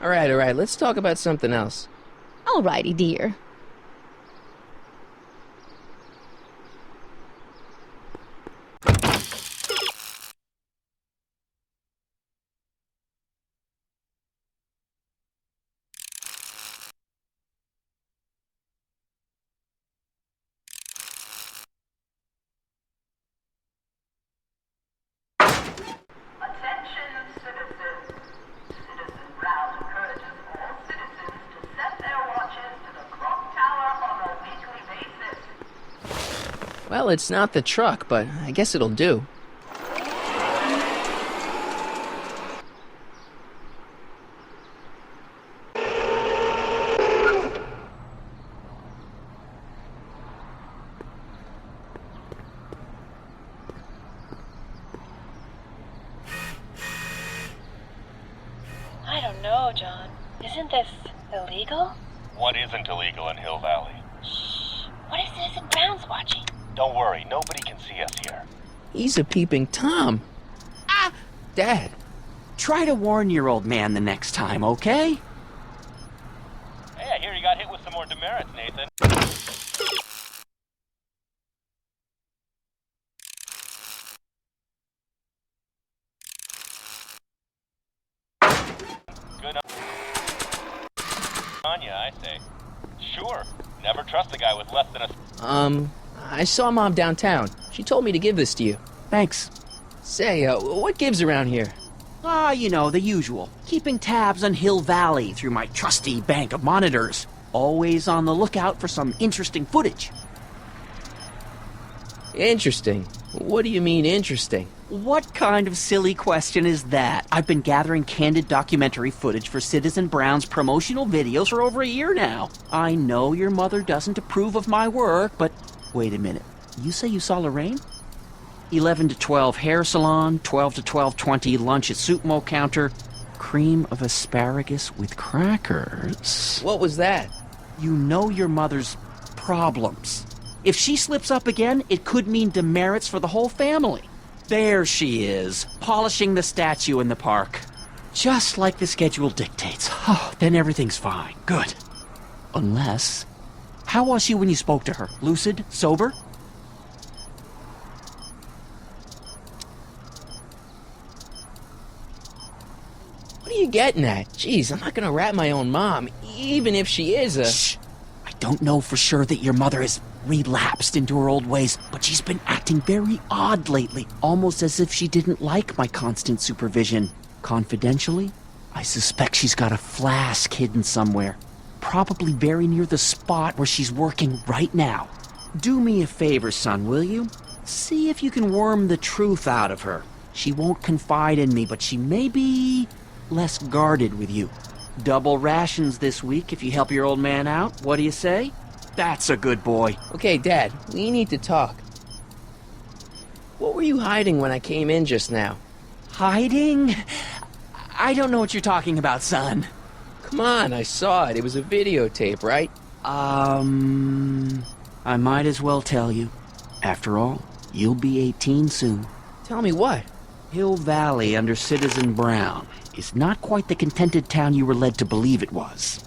All right, let's talk about something else. Alrighty, dear. Attention, citizens. Citizen Brown encourages all citizens to set their watches to the clock tower on a weekly basis. Well, it's not the truck, but I guess it'll do. I don't know, John. Isn't this illegal? What isn't illegal in Hill Valley? Shh. What if Citizen Brown's watching? Don't worry, nobody can see us here. He's a peeping Tom. Ah! Dad. Try to warn your old man the next time, okay? Hey, I hear you got hit with some more demerits, Nathan. Good on ya, I say. Sure. Never trust a guy with less than a... I saw Mom downtown. She told me to give this to you. Thanks. Say, what gives around here? Ah, you know, the usual. Keeping tabs on Hill Valley through my trusty bank of monitors. Always on the lookout for some interesting footage. Interesting. What do you mean, interesting? What kind of silly question is that? I've been gathering candid documentary footage for Citizen Brown's promotional videos for over a year now. I know your mother doesn't approve of my work, but wait a minute. You say you saw Lorraine? 11 to 12 hair salon, 12 to 12:20 lunch at Soup Mo counter, cream of asparagus with crackers. What was that? You know your mother's problems. If she slips up again, it could mean demerits for the whole family. There she is, polishing the statue in the park. Just like the schedule dictates. Oh, then everything's fine. Good. Unless... How was she when you spoke to her? Lucid? Sober? What are you getting at? Jeez, I'm not gonna rat my own mom, even if she is a... Shh! I don't know for sure that your mother has relapsed into her old ways, but she's been acting very odd lately, almost as if she didn't like my constant supervision. Confidentially, I suspect she's got a flask hidden somewhere, probably very near the spot where she's working right now. Do me a favor, son, will you? See if you can worm the truth out of her. She won't confide in me, but she may be less guarded with you. Double rations this week if you help your old man out. What do you say? That's a good boy. Okay, Dad, we need to talk. What were you hiding when I came in just now? Hiding? I don't know what you're talking about, son. Come on, I saw it. It was a videotape, right? I might as well tell you. After all, you'll be 18 soon. Tell me what? Hill Valley under Citizen Brown is not quite the contented town you were led to believe it was.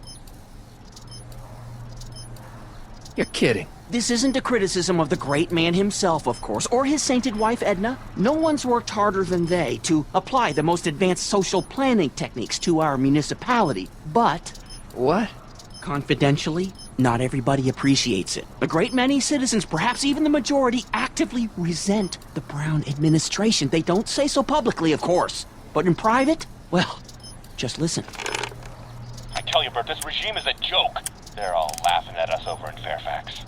You're kidding. This isn't a criticism of the great man himself, of course, or his sainted wife, Edna. No one's worked harder than they to apply the most advanced social planning techniques to our municipality. But... What? Confidentially, not everybody appreciates it. A great many citizens, perhaps even the majority, actively resent the Brown administration. They don't say so publicly, of course. But in private, well, just listen. I tell you, Bert, this regime is a joke. They're all laughing at us over in Fairfax.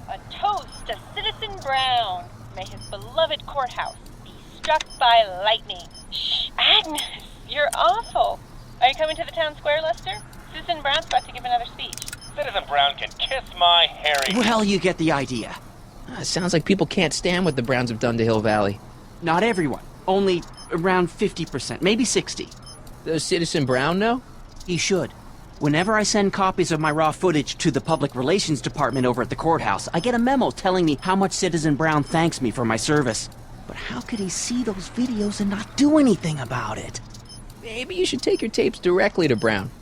A toast to Citizen Brown. May his beloved courthouse be struck by lightning. Shh, Agnes, you're awful. Are you coming to the town square, Lester? Citizen Brown's about to give another speech. Citizen Brown can kiss my hairy... Well, you get the idea. Sounds like people can't stand what the Browns have done to Hill Valley. Not everyone. Only around 50%, maybe 60. Does Citizen Brown know? He should. Whenever I send copies of my raw footage to the Public Relations Department over at the courthouse, I get a memo telling me how much Citizen Brown thanks me for my service. But how could he see those videos and not do anything about it? Maybe you should take your tapes directly to Brown.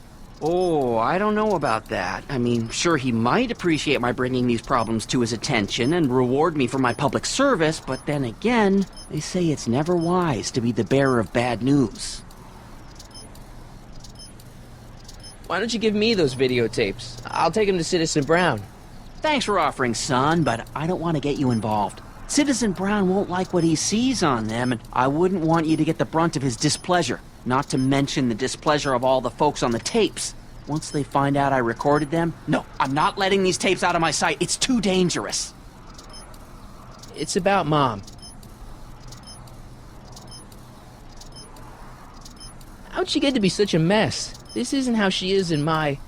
Oh, I don't know about that. I mean, sure, he might appreciate my bringing these problems to his attention and reward me for my public service, but then again, they say it's never wise to be the bearer of bad news. Why don't you give me those videotapes? I'll take them to Citizen Brown. Thanks for offering, son, but I don't want to get you involved. Citizen Brown won't like what he sees on them, and I wouldn't want you to get the brunt of his displeasure. Not to mention the displeasure of all the folks on the tapes. Once they find out I recorded them, no, I'm not letting these tapes out of my sight. It's too dangerous. It's about Mom. How'd she get to be such a mess? This isn't how she is in my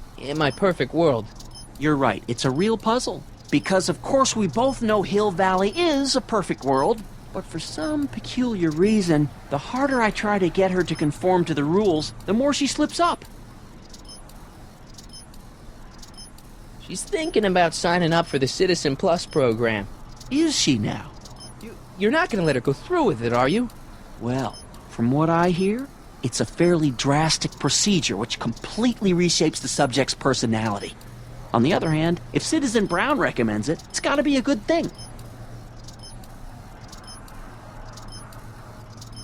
perfect world. You're right, it's a real puzzle. Because of course we both know Hill Valley is a perfect world, but for some peculiar reason, the harder I try to get her to conform to the rules, the more she slips up. She's thinking about signing up for the Citizen Plus program. Is she now? You're not going to let her go through with it, are you? Well, from what I hear, it's a fairly drastic procedure which completely reshapes the subject's personality. On the other hand, if Citizen Brown recommends it, it's gotta be a good thing.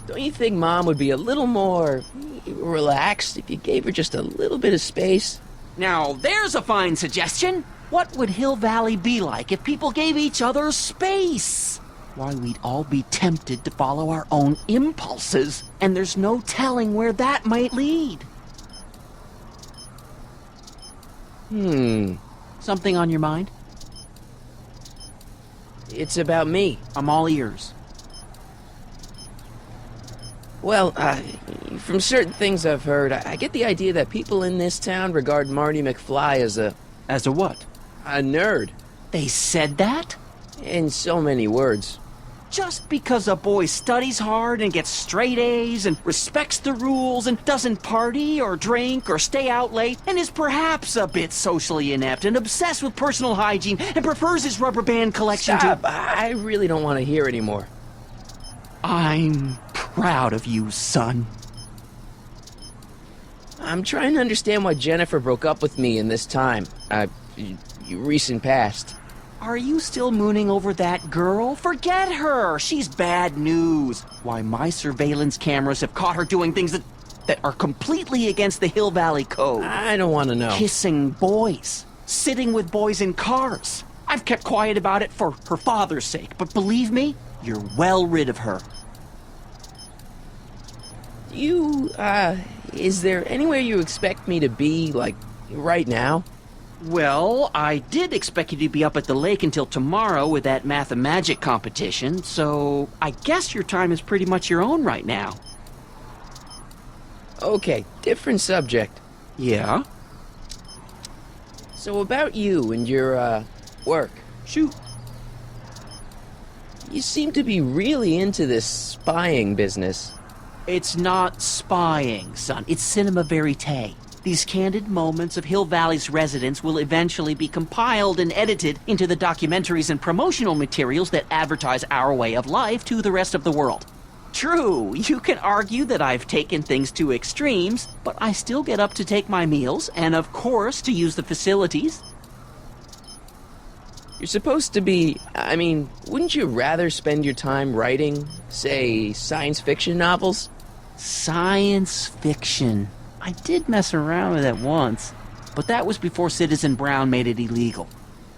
Don't you think Mom would be a little more relaxed if you gave her just a little bit of space? Now, there's a fine suggestion. What would Hill Valley be like if people gave each other space? Why, we'd all be tempted to follow our own impulses, and there's no telling where that might lead. Something on your mind? It's about me. I'm all ears. Well, from certain things I've heard, I get the idea that people in this town regard Marty McFly as a... As a what? A nerd. They said that? In so many words. Just because a boy studies hard and gets straight A's and respects the rules and doesn't party or drink or stay out late and is perhaps a bit socially inept and obsessed with personal hygiene and prefers his rubber band collection Stop! to... I really don't want to hear anymore. I'm proud of you, son. I'm trying to understand why Jennifer broke up with me in this time. Recent past. Are you still mooning over that girl? Forget her! She's bad news. Why, my surveillance cameras have caught her doing things that are completely against the Hill Valley Code. I don't want to know. Kissing boys. Sitting with boys in cars. I've kept quiet about it for her father's sake, but believe me, you're well rid of her. Is there anywhere you expect me to be, like, right now? Well, I did expect you to be up at the lake until tomorrow with that math-magic competition, so I guess your time is pretty much your own right now. Okay, different subject. Yeah? So about you and your, work. Shoot. You seem to be really into this spying business. It's not spying, son. It's cinema verite. These candid moments of Hill Valley's residents will eventually be compiled and edited into the documentaries and promotional materials that advertise our way of life to the rest of the world. True, you can argue that I've taken things to extremes, but I still get up to take my meals and, of course, to use the facilities. You're supposed to be... wouldn't you rather spend your time writing, say, science fiction novels? Science fiction. I did mess around with that once, but that was before Citizen Brown made it illegal.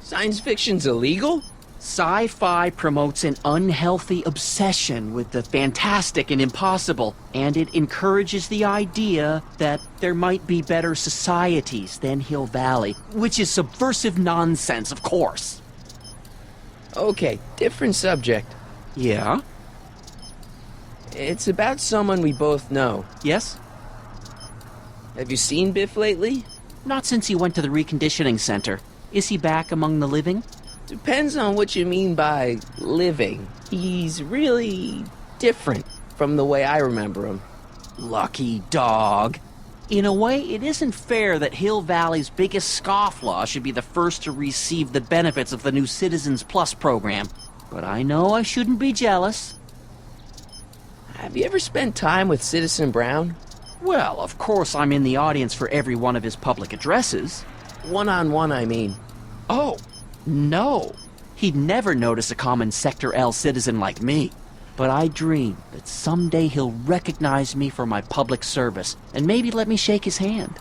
Science fiction's illegal? Sci-fi promotes an unhealthy obsession with the fantastic and impossible, and it encourages the idea that there might be better societies than Hill Valley, which is subversive nonsense, of course. Okay, different subject. Yeah? It's about someone we both know. Yes? Have you seen Biff lately? Not since he went to the reconditioning center. Is he back among the living? Depends on what you mean by living. He's really different from the way I remember him. Lucky dog. In a way, it isn't fair that Hill Valley's biggest scofflaw should be the first to receive the benefits of the new Citizens Plus program. But I know I shouldn't be jealous. Have you ever spent time with Citizen Brown? Well, of course I'm in the audience for every one of his public addresses. One-on-one, I mean. Oh, no. He'd never notice a common Sector L citizen like me. But I dream that someday he'll recognize me for my public service and maybe let me shake his hand.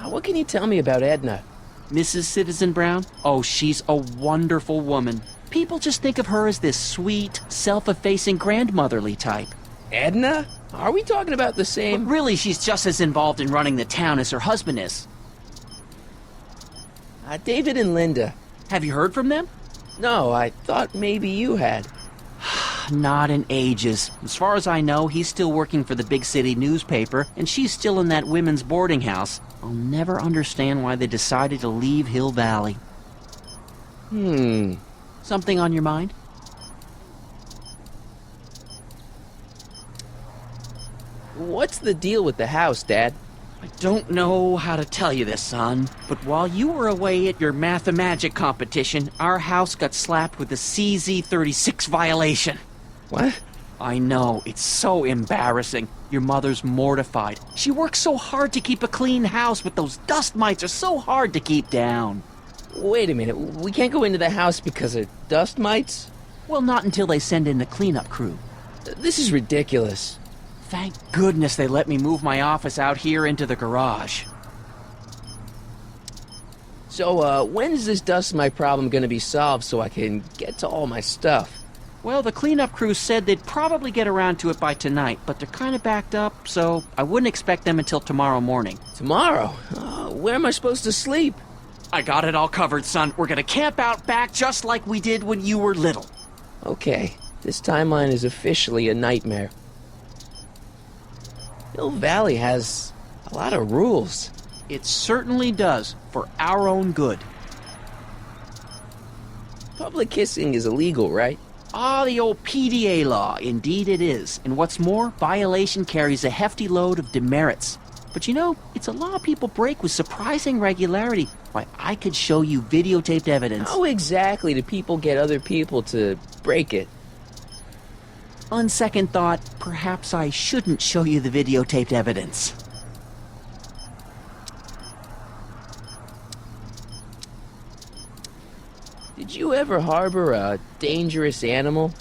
What can you tell me about Edna? Mrs. Citizen Brown? Oh, she's a wonderful woman. People just think of her as this sweet, self-effacing grandmotherly type. Edna? Are we talking about the same? But really, she's just as involved in running the town as her husband is. David and Linda. Have you heard from them? No, I thought maybe you had. Not in ages. As far as I know, he's still working for the big city newspaper, and she's still in that women's boarding house. I'll never understand why they decided to leave Hill Valley. Something on your mind? What's the deal with the house, Dad? I don't know how to tell you this, son, but while you were away at your math-magic competition, our house got slapped with a CZ36 violation. What? I know, it's so embarrassing. Your mother's mortified. She works so hard to keep a clean house, but those dust mites are so hard to keep down. Wait a minute, we can't go into the house because of dust mites? Well, not until they send in the cleanup crew. This is ridiculous. Thank goodness they let me move my office out here into the garage. So, when is this dust mite problem gonna be solved so I can get to all my stuff? Well, the cleanup crew said they'd probably get around to it by tonight, but they're kind of backed up, so I wouldn't expect them until tomorrow morning. Tomorrow? Where am I supposed to sleep? I got it all covered, son. We're gonna camp out back just like we did when you were little. Okay, this timeline is officially a nightmare. Hill Valley has a lot of rules. It certainly does, for our own good. Public kissing is illegal, right? Ah, the old PDA law. Indeed it is. And what's more, violation carries a hefty load of demerits. But you know, it's a law people break with surprising regularity. Why, I could show you videotaped evidence. How exactly do people get other people to break it? On second thought, perhaps I shouldn't show you the videotaped evidence. Did you ever harbor a dangerous animal?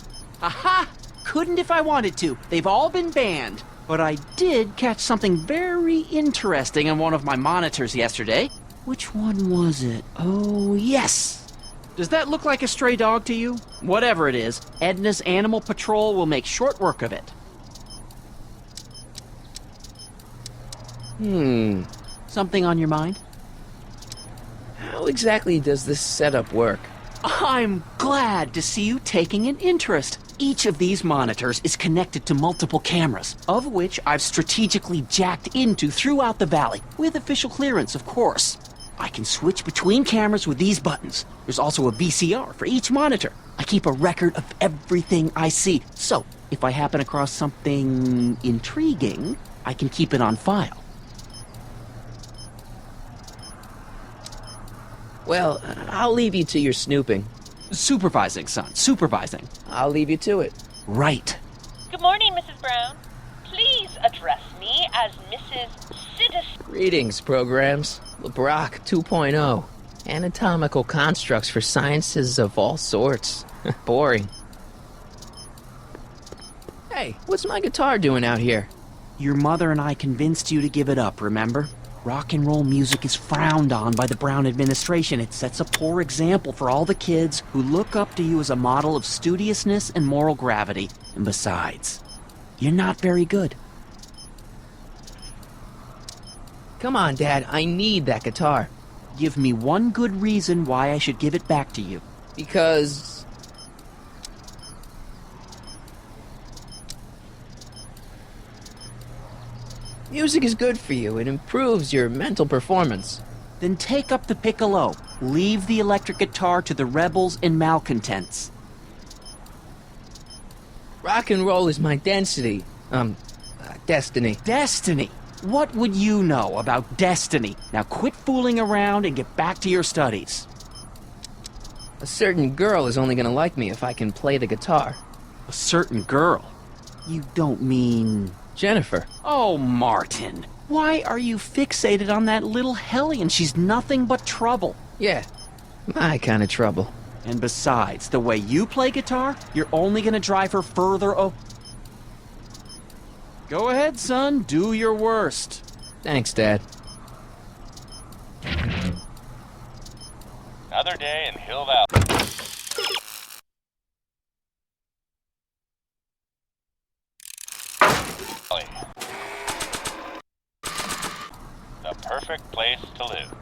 Aha! Couldn't if I wanted to. They've all been banned. But I did catch something very interesting on one of my monitors yesterday. Which one was it? Oh, yes! Does that look like a stray dog to you? Whatever it is, Edna's Animal Patrol will make short work of it. Something on your mind? How exactly does this setup work? I'm glad to see you taking an interest. Each of these monitors is connected to multiple cameras, of which I've strategically jacked into throughout the valley, with official clearance, of course. I can switch between cameras with these buttons. There's also a VCR for each monitor. I keep a record of everything I see, so if I happen across something intriguing, I can keep it on file. Well, I'll leave you to your snooping. Supervising, son, supervising. I'll leave you to it. Right. Good morning, Mrs. Brown. Please address me as Mrs. Citizen. Greetings, programs. LeBrock 2.0. Anatomical constructs for sciences of all sorts. Boring. Hey, what's my guitar doing out here? Your mother and I convinced you to give it up, remember? Rock and roll music is frowned on by the Brown administration. It sets a poor example for all the kids who look up to you as a model of studiousness and moral gravity. And besides, you're not very good. Come on, Dad, I need that guitar. Give me one good reason why I should give it back to you. Because... music is good for you. It improves your mental performance. Then take up the piccolo. Leave the electric guitar to the rebels and malcontents. Rock and roll is my density. Destiny. Destiny? What would you know about destiny? Now quit fooling around and get back to your studies. A certain girl is only gonna like me if I can play the guitar. A certain girl? You don't mean... Jennifer. Oh, Martin. Why are you fixated on that little hellion? She's nothing but trouble. Yeah, my kind of trouble. And besides, the way you play guitar, you're only gonna drive her further Go ahead, son. Do your worst. Thanks, Dad. Another day in Hill Valley. The perfect place to live.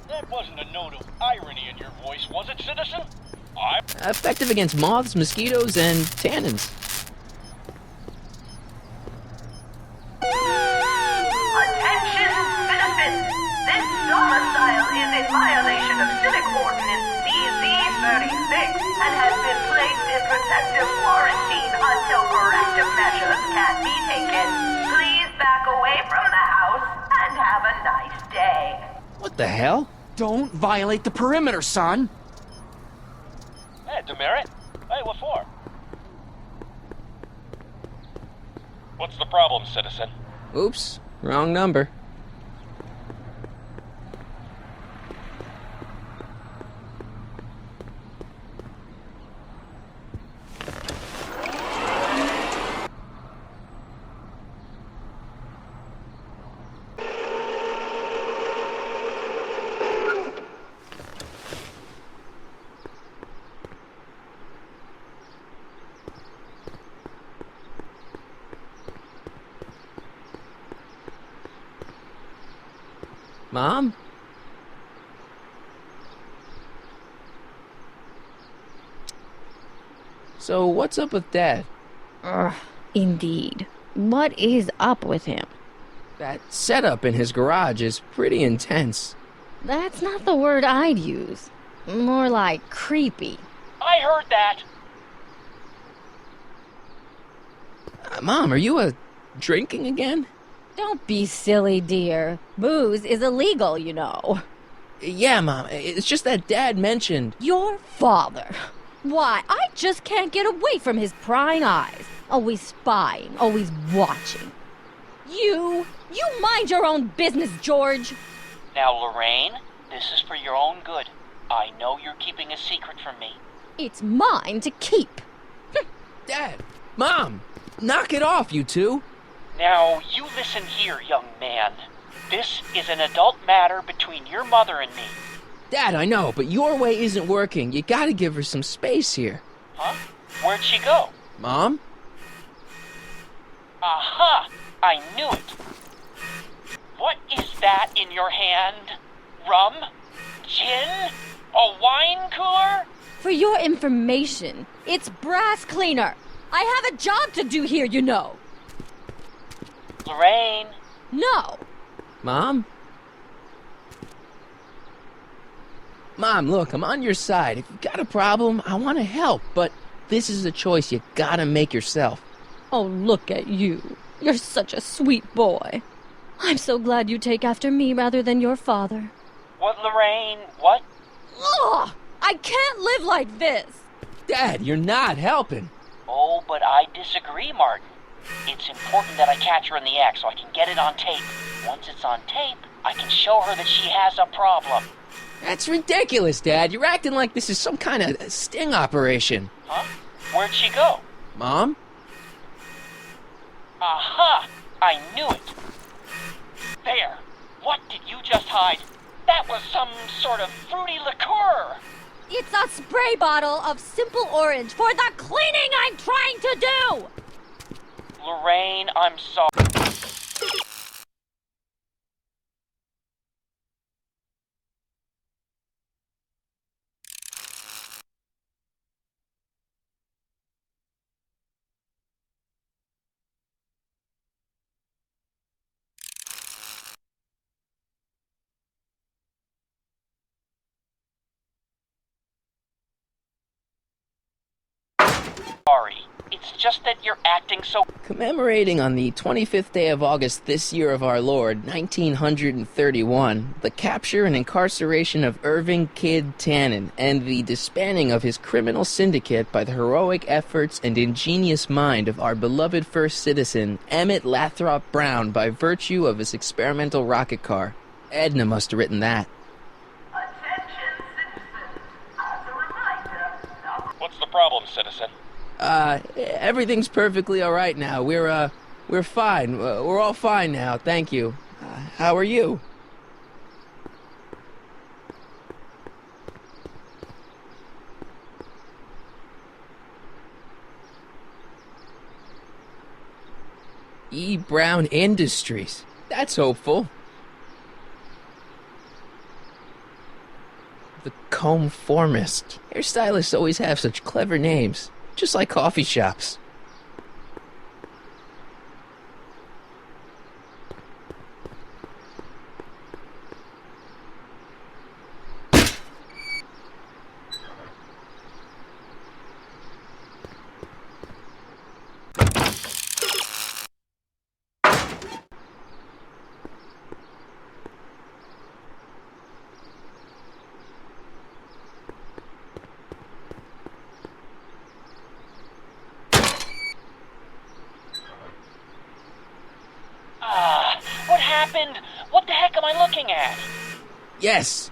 That wasn't a note of irony in your voice, was it, citizen? Effective against moths, mosquitoes, and tannins. Attention, citizens! This domicile is in violation of Civic Ordinance CZ-36 and has been placed in protective quarantine until corrective measures can be taken. Please back away from the house and have a nice day. What the hell? Don't violate the perimeter, son. Hey, demerit? Hey, what for? What's the problem, citizen? Oops, wrong number. Mom? So, what's up with Dad? Indeed. What is up with him? That setup in his garage is pretty intense. That's not the word I'd use. More like creepy. I heard that. Mom, are you drinking again? Don't be silly, dear. Booze is illegal, you know. Yeah, Mom. It's just that Dad mentioned... Your father. Why, I just can't get away from his prying eyes. Always spying, always watching. You mind your own business, George. Now, Lorraine, this is for your own good. I know you're keeping a secret from me. It's mine to keep. Dad! Mom! Knock it off, you two! Now, you listen here, young man. This is an adult matter between your mother and me. Dad, I know, but your way isn't working. You gotta give her some space here. Huh? Where'd she go? Mom? Aha! I knew it. What is that in your hand? Rum? Gin? A wine cooler? For your information, it's brass cleaner. I have a job to do here, you know. Lorraine? No. Mom? Mom, look, I'm on your side. If you've got a problem, I want to help, but this is a choice you gotta make yourself. Oh, look at you. You're such a sweet boy. I'm so glad you take after me rather than your father. What, Lorraine? What? Ugh! I can't live like this! Dad, you're not helping. Oh, but I disagree, Martin. It's important that I catch her in the act so I can get it on tape. Once it's on tape, I can show her that she has a problem. That's ridiculous, Dad. You're acting like this is some kind of sting operation. Huh? Where'd she go? Mom? Aha! I knew it. There. What did you just hide? That was some sort of fruity liqueur. It's a spray bottle of simple orange for the cleaning I'm trying to do! Lorraine, I'm sorry. It's just that you're acting so... Commemorating on the 25th day of August this year of our Lord, 1931, the capture and incarceration of Irving Kid Tannen and the disbanding of his criminal syndicate by the heroic efforts and ingenious mind of our beloved first citizen, Emmett Lathrop Brown, by virtue of his experimental rocket car. Edna must have written that. Attention, citizens. As a reminder, What's the problem, citizen? Everything's perfectly all right now. We're fine. We're all fine now, thank you. How are you? E. Brown Industries. That's hopeful. The Comb Formist. Hairstylists always have such clever names. Just like coffee shops. What happened? What the heck am I looking at? Yes.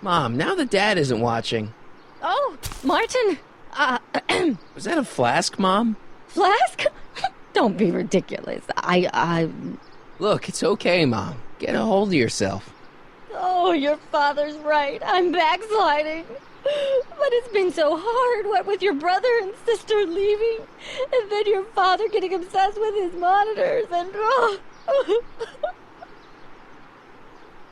Mom, now that Dad isn't watching. Oh, Martin. Was that a flask, Mom? Flask? Don't be ridiculous. Look, it's okay, Mom. Get a hold of yourself. Oh, your father's right. I'm backsliding. But it's been so hard, what with your brother and sister leaving, and then your father getting obsessed with his monitors, and...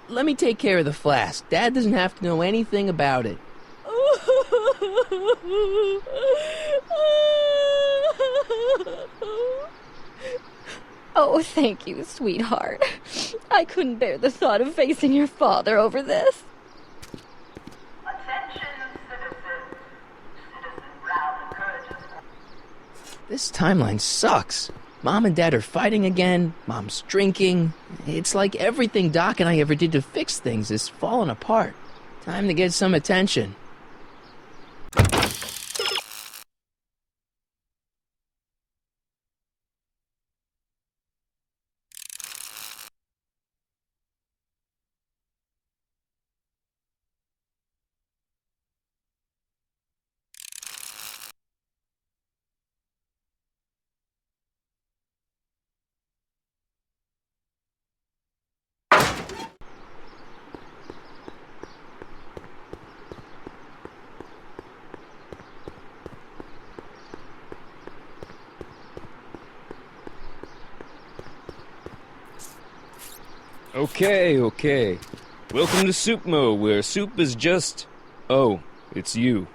Let me take care of the flask. Dad doesn't have to know anything about it. Oh, thank you, sweetheart. I couldn't bear the thought of facing your father over this. Attention, citizens. Citizen Brown encourages. This timeline sucks. Mom and Dad are fighting again. Mom's drinking. It's like everything Doc and I ever did to fix things is falling apart. Time to get some attention. Okay. Welcome to Soupmo, where soup is just... Oh, it's you.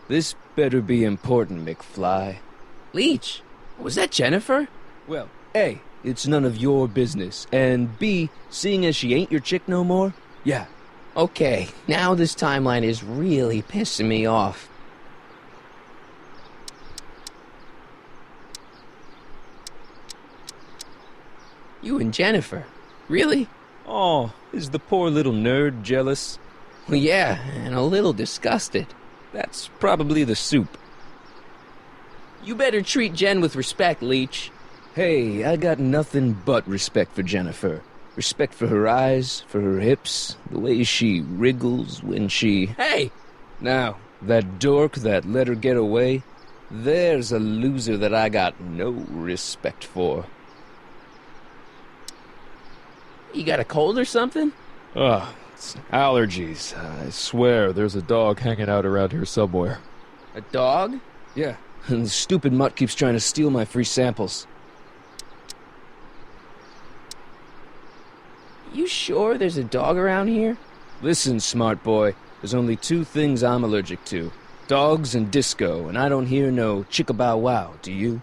This better be important, McFly. Leech, was that Jennifer? Well, A, it's none of your business, and B, seeing as she ain't your chick no more, yeah. Okay, now this timeline is really pissing me off. You and Jennifer? Really? Oh, is the poor little nerd jealous? Well, yeah, and a little disgusted. That's probably the soup. You better treat Jen with respect, Leech. Hey, I got nothing but respect for Jennifer. Respect for her eyes, for her hips, the way she wriggles when she... Hey! Now, that dork that let her get away, there's a loser that I got no respect for. You got a cold or something? Ugh, it's allergies. I swear there's a dog hanging out around here somewhere. A dog? Yeah, and the stupid mutt keeps trying to steal my free samples. You sure there's a dog around here? Listen, smart boy, there's only two things I'm allergic to. Dogs and disco, and I don't hear no chicka-bow-wow, do you?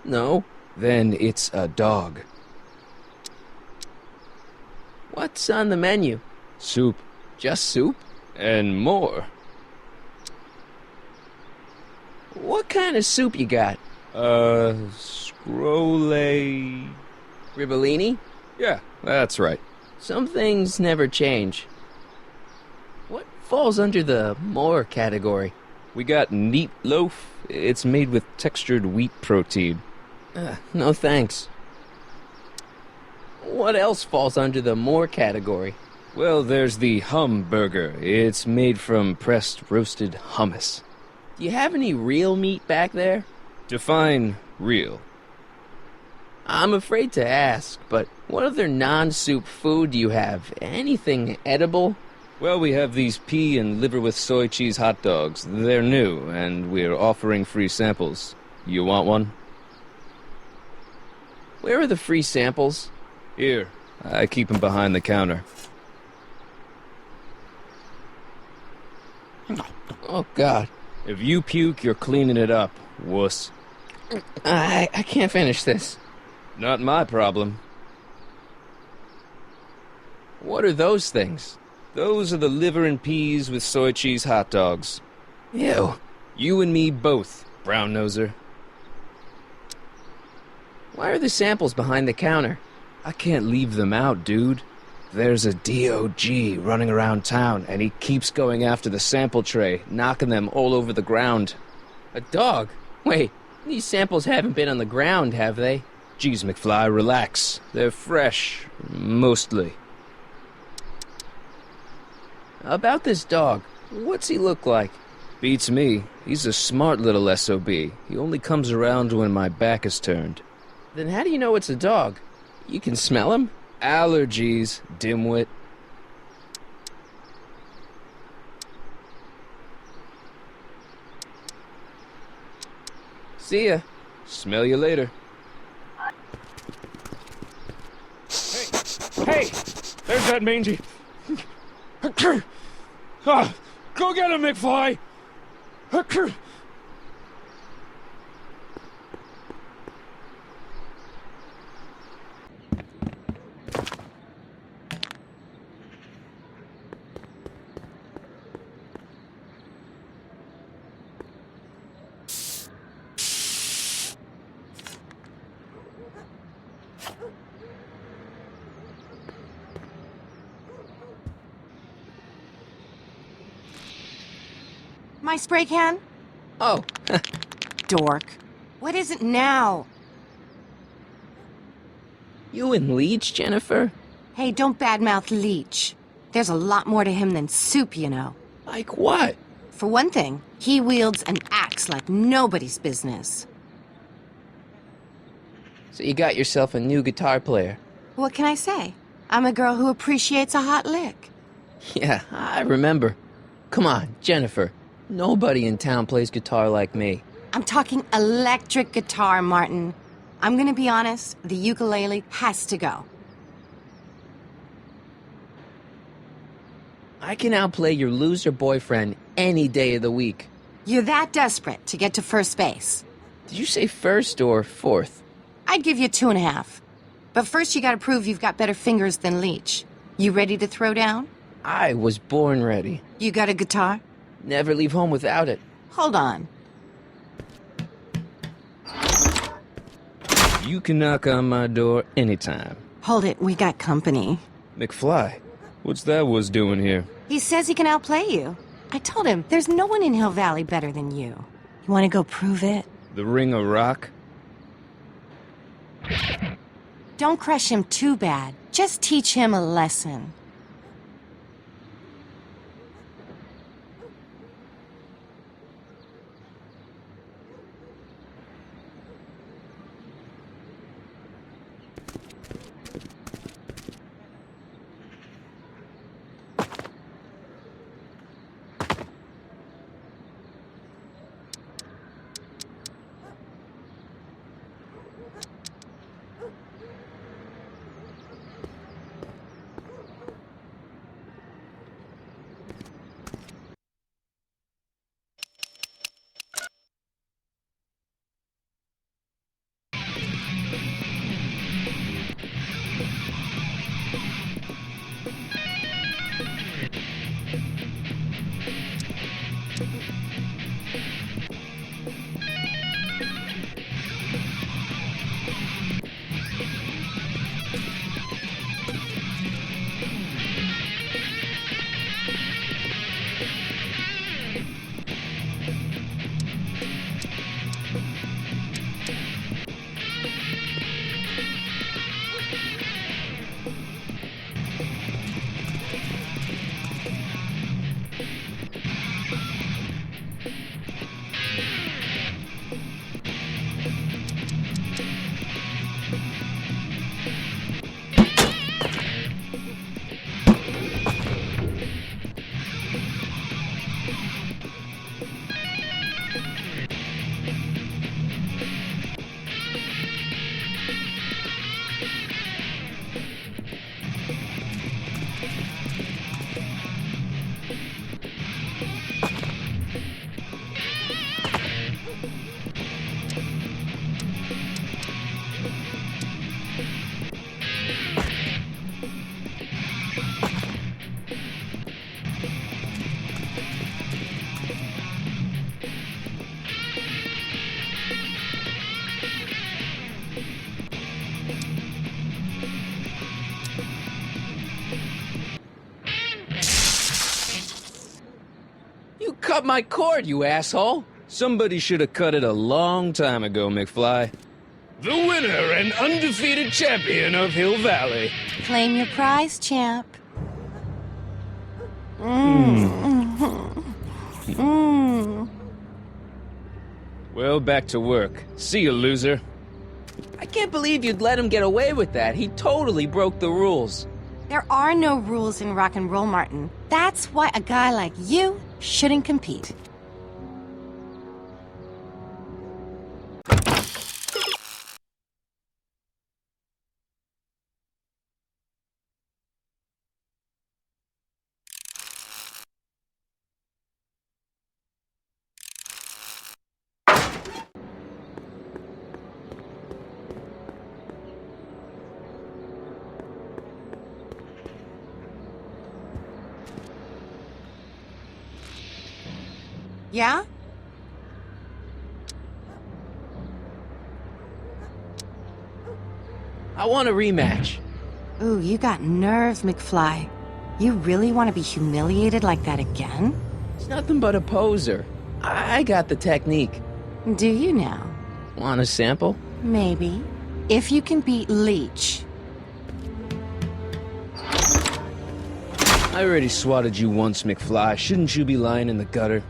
No. Then it's a dog. What's on the menu? Soup. Just soup? And more. What kind of soup you got? Scrolle... Ribellini? Yeah, that's right. Some things never change. What falls under the more category? We got neat loaf. It's made with textured wheat protein. No thanks. What else falls under the more category? Well, there's the hum burger. It's made from pressed roasted hummus. Do you have any real meat back there? Define real. I'm afraid to ask, but what other non-soup food do you have? Anything edible? Well, we have these pea and liver with soy cheese hot dogs. They're new, and we're offering free samples. You want one? Where are the free samples? Here. I keep them behind the counter. Oh, God. If you puke, you're cleaning it up, wuss. I can't finish this. Not my problem. What are those things? Those are the liver and peas with soy cheese hot dogs. Ew. You and me both, brown noser. Why are the samples behind the counter? I can't leave them out, dude. There's a DOG running around town, and he keeps going after the sample tray, knocking them all over the ground. A dog? Wait, these samples haven't been on the ground, have they? Geez, McFly, relax. They're fresh, mostly. About this dog, what's he look like? Beats me. He's a smart little SOB. He only comes around when my back is turned. Then how do you know it's a dog? You can smell him? Allergies, dimwit. See ya. Smell you later. Hey! There's that mangy... Go get him, McFly! My spray can? Oh, Dork. What is it now? you and Leech, Jennifer? Hey, don't badmouth Leech. There's a lot more to him than soup, you know. Like what? For one thing, he wields an axe like nobody's business. So you got yourself a new guitar player. What can I say? I'm a girl who appreciates a hot lick. Yeah, I remember. Come on, Jennifer. Nobody in town plays guitar like me. I'm talking electric guitar, Martin. I'm gonna be honest, the ukulele has to go. I can outplay your loser boyfriend any day of the week. You're that desperate to get to first base. Did you say first or fourth? I'd give you 2.5. But first you gotta prove you've got better fingers than Leech. You ready to throw down? I was born ready. You got a guitar? Never leave home without it. Hold on. You can knock on my door anytime. Hold it, we got company. McFly, what's that was doing here? He says he can outplay you. I told him, there's no one in Hill Valley better than you. You wanna go prove it? The Ring of Rock? Don't crush him too bad. Just teach him a lesson. Cut my cord, you asshole! Somebody should have cut it a long time ago, McFly. The winner and undefeated champion of Hill Valley. Claim your prize, champ. Well, back to work. See you, loser. I can't believe you'd let him get away with that. He totally broke the rules. There are no rules in rock and roll, Martin. That's why a guy like you shouldn't compete. Yeah? I want a rematch. Ooh, you got nerve, McFly. You really want to be humiliated like that again? It's nothing but a poser. I got the technique. Do you now? Want a sample? Maybe. If you can beat Leech. I already swatted you once, McFly. Shouldn't you be lying in the gutter?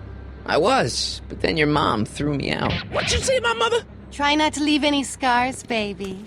I was, but then your mom threw me out. What'd you say, my mother? Try not to leave any scars, baby.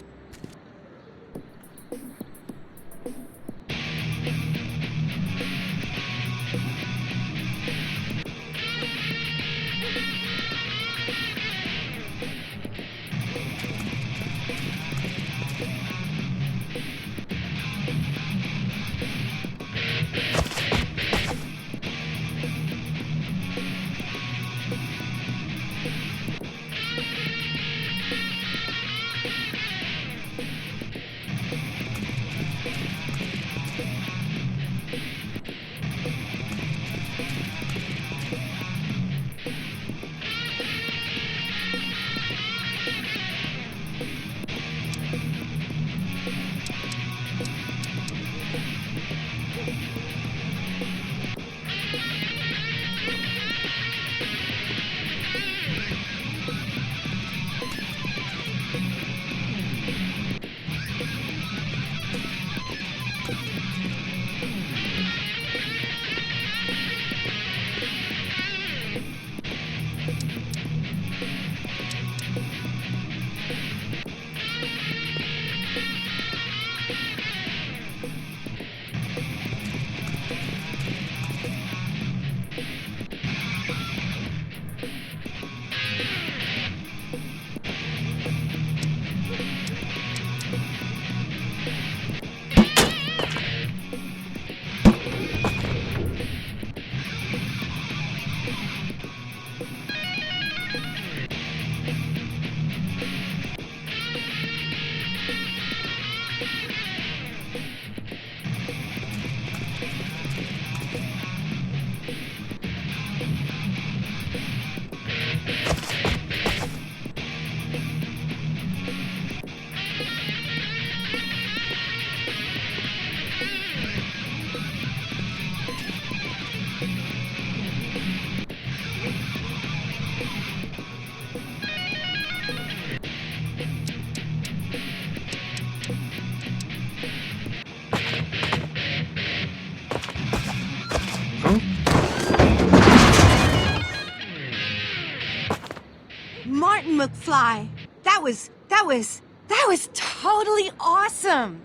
Martin McFly. That was totally awesome.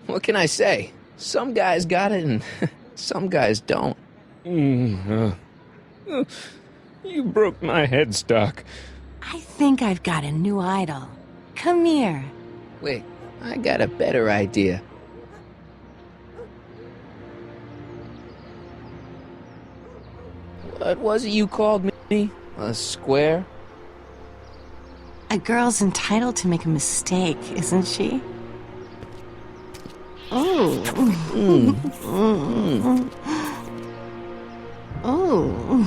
What can I say? Some guys got it and some guys don't. You broke my headstock. I think I've got a new idol. Come here. Wait, I got a better idea. What was it you called me? A square? A girl's entitled to make a mistake, isn't she? Oh. Oh.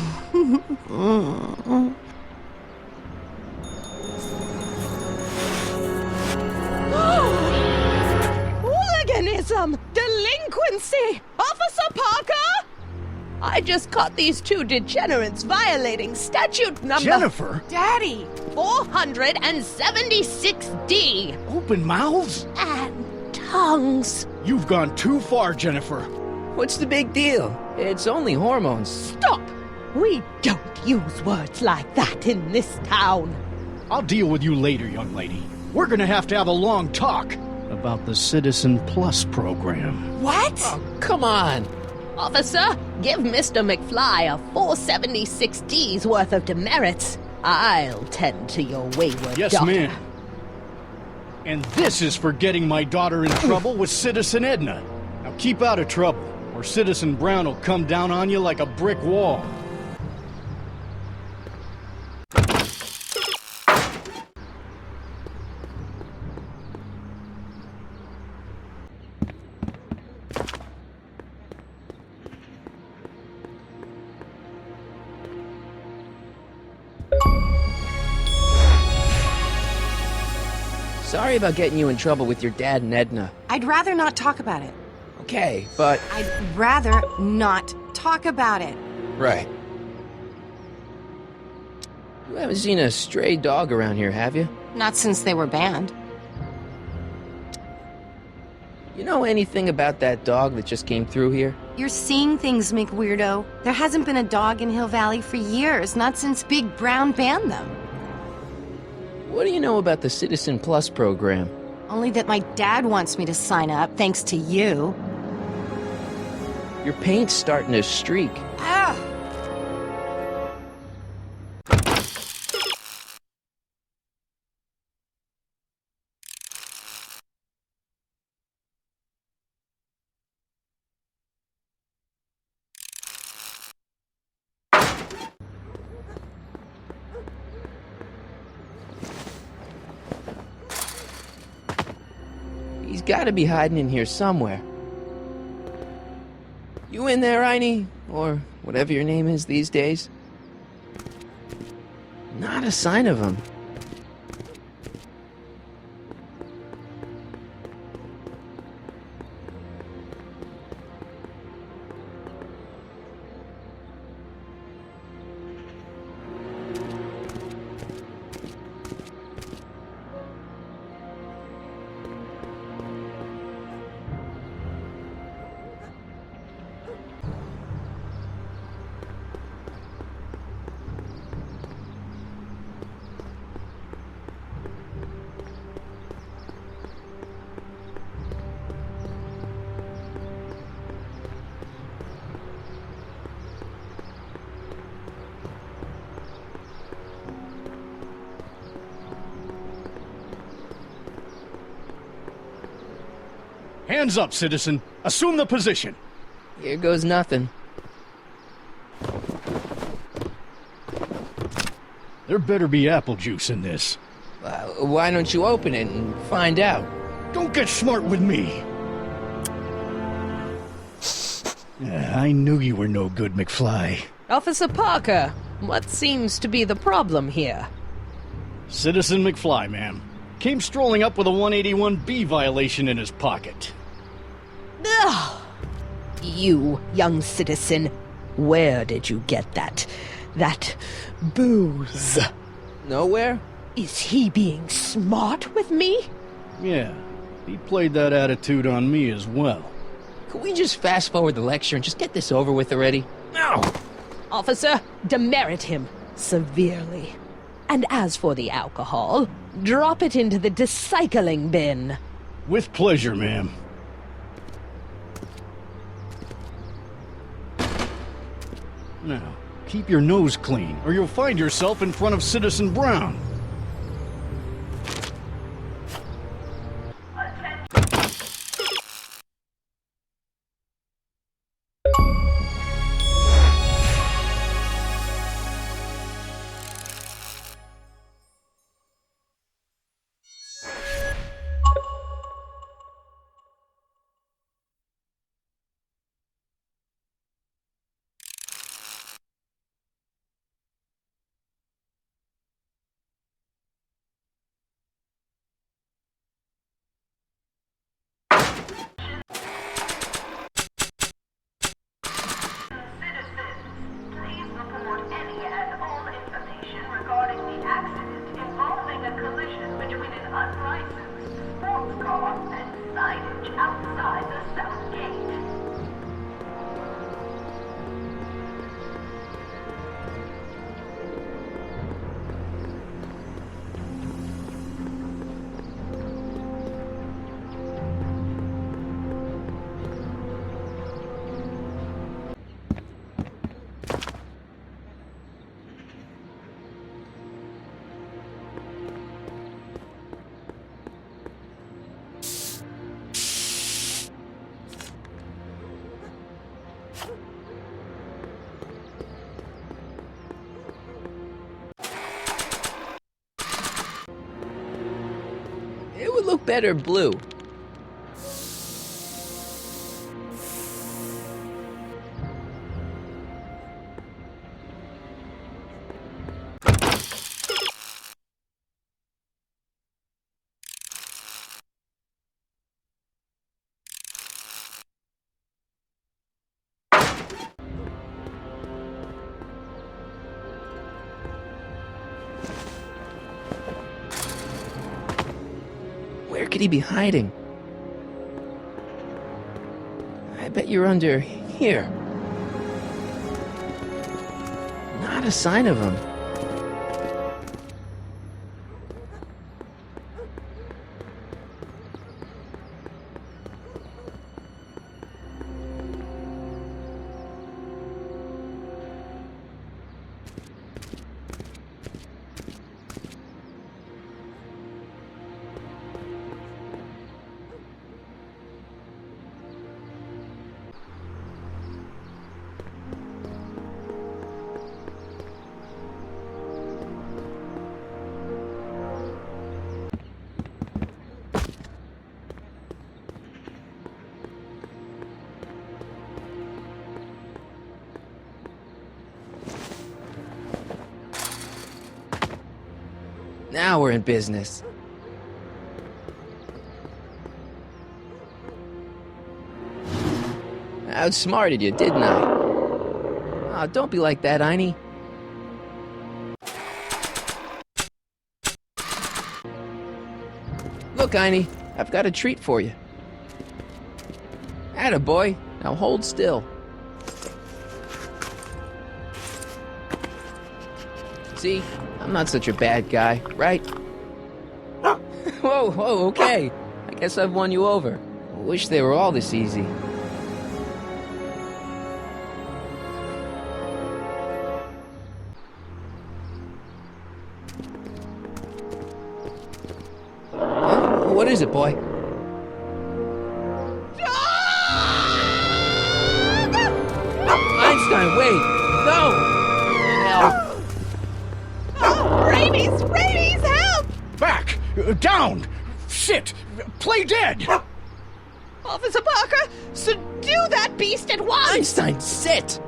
Hooliganism! Delinquency! Officer Parker! I just caught these two degenerates violating statute number... Jennifer? Daddy! 476D! Open mouths? And tongues. You've gone too far, Jennifer. What's the big deal? It's only hormones. Stop! We don't use words like that in this town. I'll deal with you later, young lady. We're gonna have to have a long talk about the Citizen Plus program. What? Oh, come on. Officer, give Mr. McFly a 476D's worth of demerits. I'll tend to your wayward Yes, daughter. ma'am. And this is for getting my daughter in trouble with Citizen Edna. Now keep out of trouble, or Citizen Brown will come down on you like a brick wall. Sorry about getting you in trouble with your dad and Edna. I'd rather not talk about it. Okay, but... I'd rather not talk about it. Right. You haven't seen a stray dog around here, have you? Not since they were banned. You know anything about that dog that just came through here? You're seeing things, McWeirdo. There hasn't been a dog in Hill Valley for years, not since Big Brown banned them. What do you know about the Citizen Plus program? Only that my dad wants me to sign up, thanks to you. Your paint's starting to streak. Ah! He's gotta be hiding in here somewhere. You in there, Einie? Or whatever your name is these days? Not a sign of him. Hands up, citizen. Assume the position. Here goes nothing. There better be apple juice in this. Why don't you open it and find out? Don't get smart with me. I knew you were no good, McFly. Officer Parker, what seems to be the problem here? Citizen McFly, ma'am. Came strolling up with a 181B violation in his pocket. Ugh. You, young citizen, where did you get that booze? Nowhere? Is he being smart with me? Yeah, he played that attitude on me as well. Could we just fast forward the lecture and just get this over with already? No! Officer, demerit him severely. And as for the alcohol, drop it into the recycling bin. With pleasure, ma'am. Now, keep your nose clean, or you'll find yourself in front of Citizen Brown. It would look better blue. could he be hiding? I bet you're under here. Not a sign of him. Now we're in business. I outsmarted you, didn't I? Oh, don't be like that, Einie. Look, Einie, I've got a treat for you. Attaboy, now hold still. See, I'm not such a bad guy, right? Whoa, okay. I guess I've won you over. I wish they were all this easy. Huh? What is it, boy? Einstein, wait! No! Hell. Rabies, help! Back! Down! Sit! Play dead! Officer Parker, subdue that beast at once! Einstein, sit!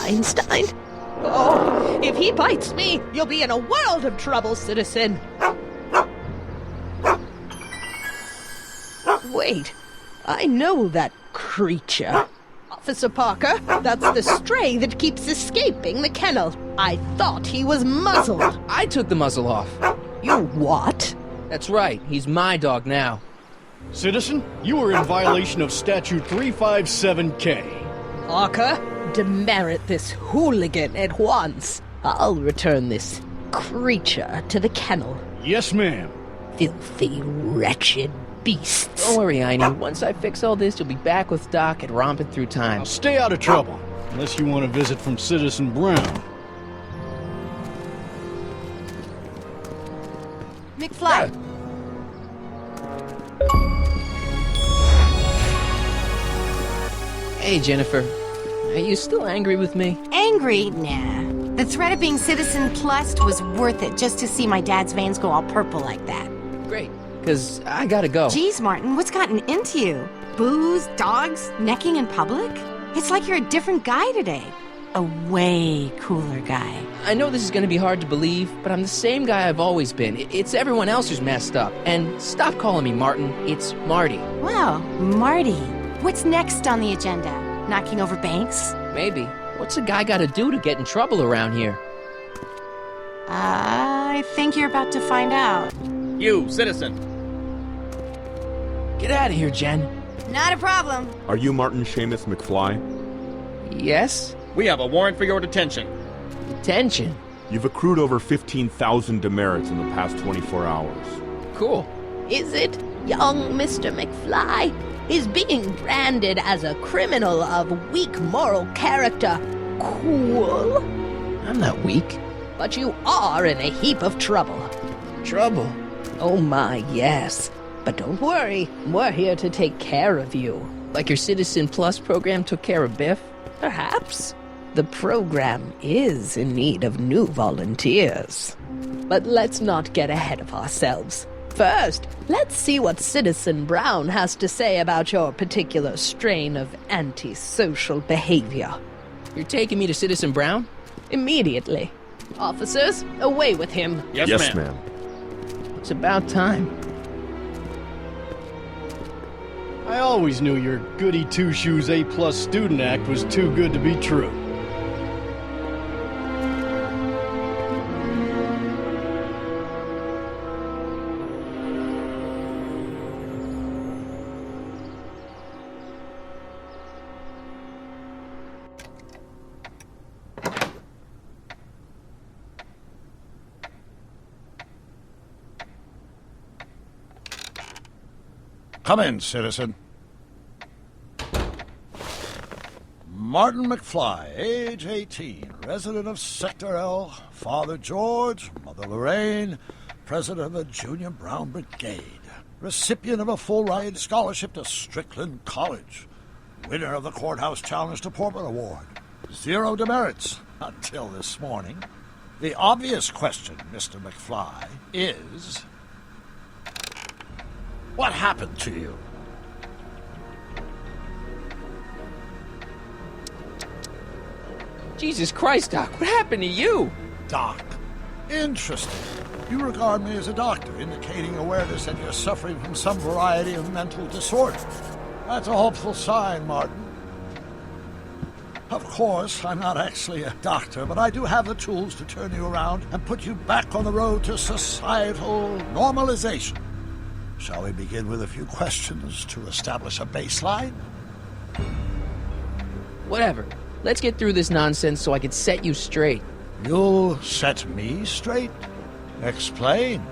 Einstein? Oh, if he bites me, you'll be in a world of trouble, citizen. Wait, I know that creature. Officer Parker, that's the stray that keeps escaping the kennel. I thought he was muzzled. I took the muzzle off. You what? That's right, he's my dog now. Citizen, you are in violation of Statute 357K. Parker, demerit this hooligan at once. I'll return this creature to the kennel. Yes, ma'am. Filthy, wretched beasts. Don't worry, Einie. Once I fix all this, you'll be back with Doc and romping through time. Now stay out of trouble, unless you want a visit from Citizen Brown. McFly! Hey, Jennifer. Are you still angry with me? Angry? Nah. The threat of being Citizen Plussed was worth it just to see my dad's veins go all purple like that. Great, because I gotta go. Geez, Martin, what's gotten into you? Booze, dogs, necking in public? It's like you're a different guy today. A way cooler guy. I know this is gonna be hard to believe, but I'm the same guy I've always been. It's everyone else who's messed up. And stop calling me Martin. It's Marty. Wow, Marty. What's next on the agenda? Knocking over banks? Maybe. What's a guy gotta do to get in trouble around here? I think you're about to find out. You, citizen. Get out of here, Jen. Not a problem. Are you Martin Seamus McFly? Yes? We have a warrant for your detention. Detention? You've accrued over 15,000 demerits in the past 24 hours. Cool. Is it, young Mr. McFly? Is being branded as a criminal of weak moral character cool? I'm not weak. But you are in a heap of trouble. Trouble? Oh my, yes. But don't worry, we're here to take care of you. Like your Citizen Plus program took care of Biff? Perhaps. The program is in need of new volunteers. But let's not get ahead of ourselves. First, let's see what Citizen Brown has to say about your particular strain of antisocial behavior. You're taking me to Citizen Brown? Immediately. Officers, away with him. Yes, ma'am. It's about time. I always knew your goody two-shoes A-plus student act was too good to be true. Come in, citizen. Martin McFly, age 18, resident of Sector L, Father George, Mother Lorraine, president of the Junior Brown Brigade, recipient of a full-ride scholarship to Strickland College, winner of the Courthouse Challenge to Portman Award, 0 demerits until this morning. The obvious question, Mr. McFly, is... what happened to you? Jesus Christ, Doc, what happened to you? Doc. Interesting. You regard me as a doctor, indicating awareness that you're suffering from some variety of mental disorder. That's a hopeful sign, Martin. Of course, I'm not actually a doctor, but I do have the tools to turn you around and put you back on the road to societal normalization. Shall we begin with a few questions to establish a baseline? Whatever. Let's get through this nonsense so I can set you straight. You'll set me straight? Explain.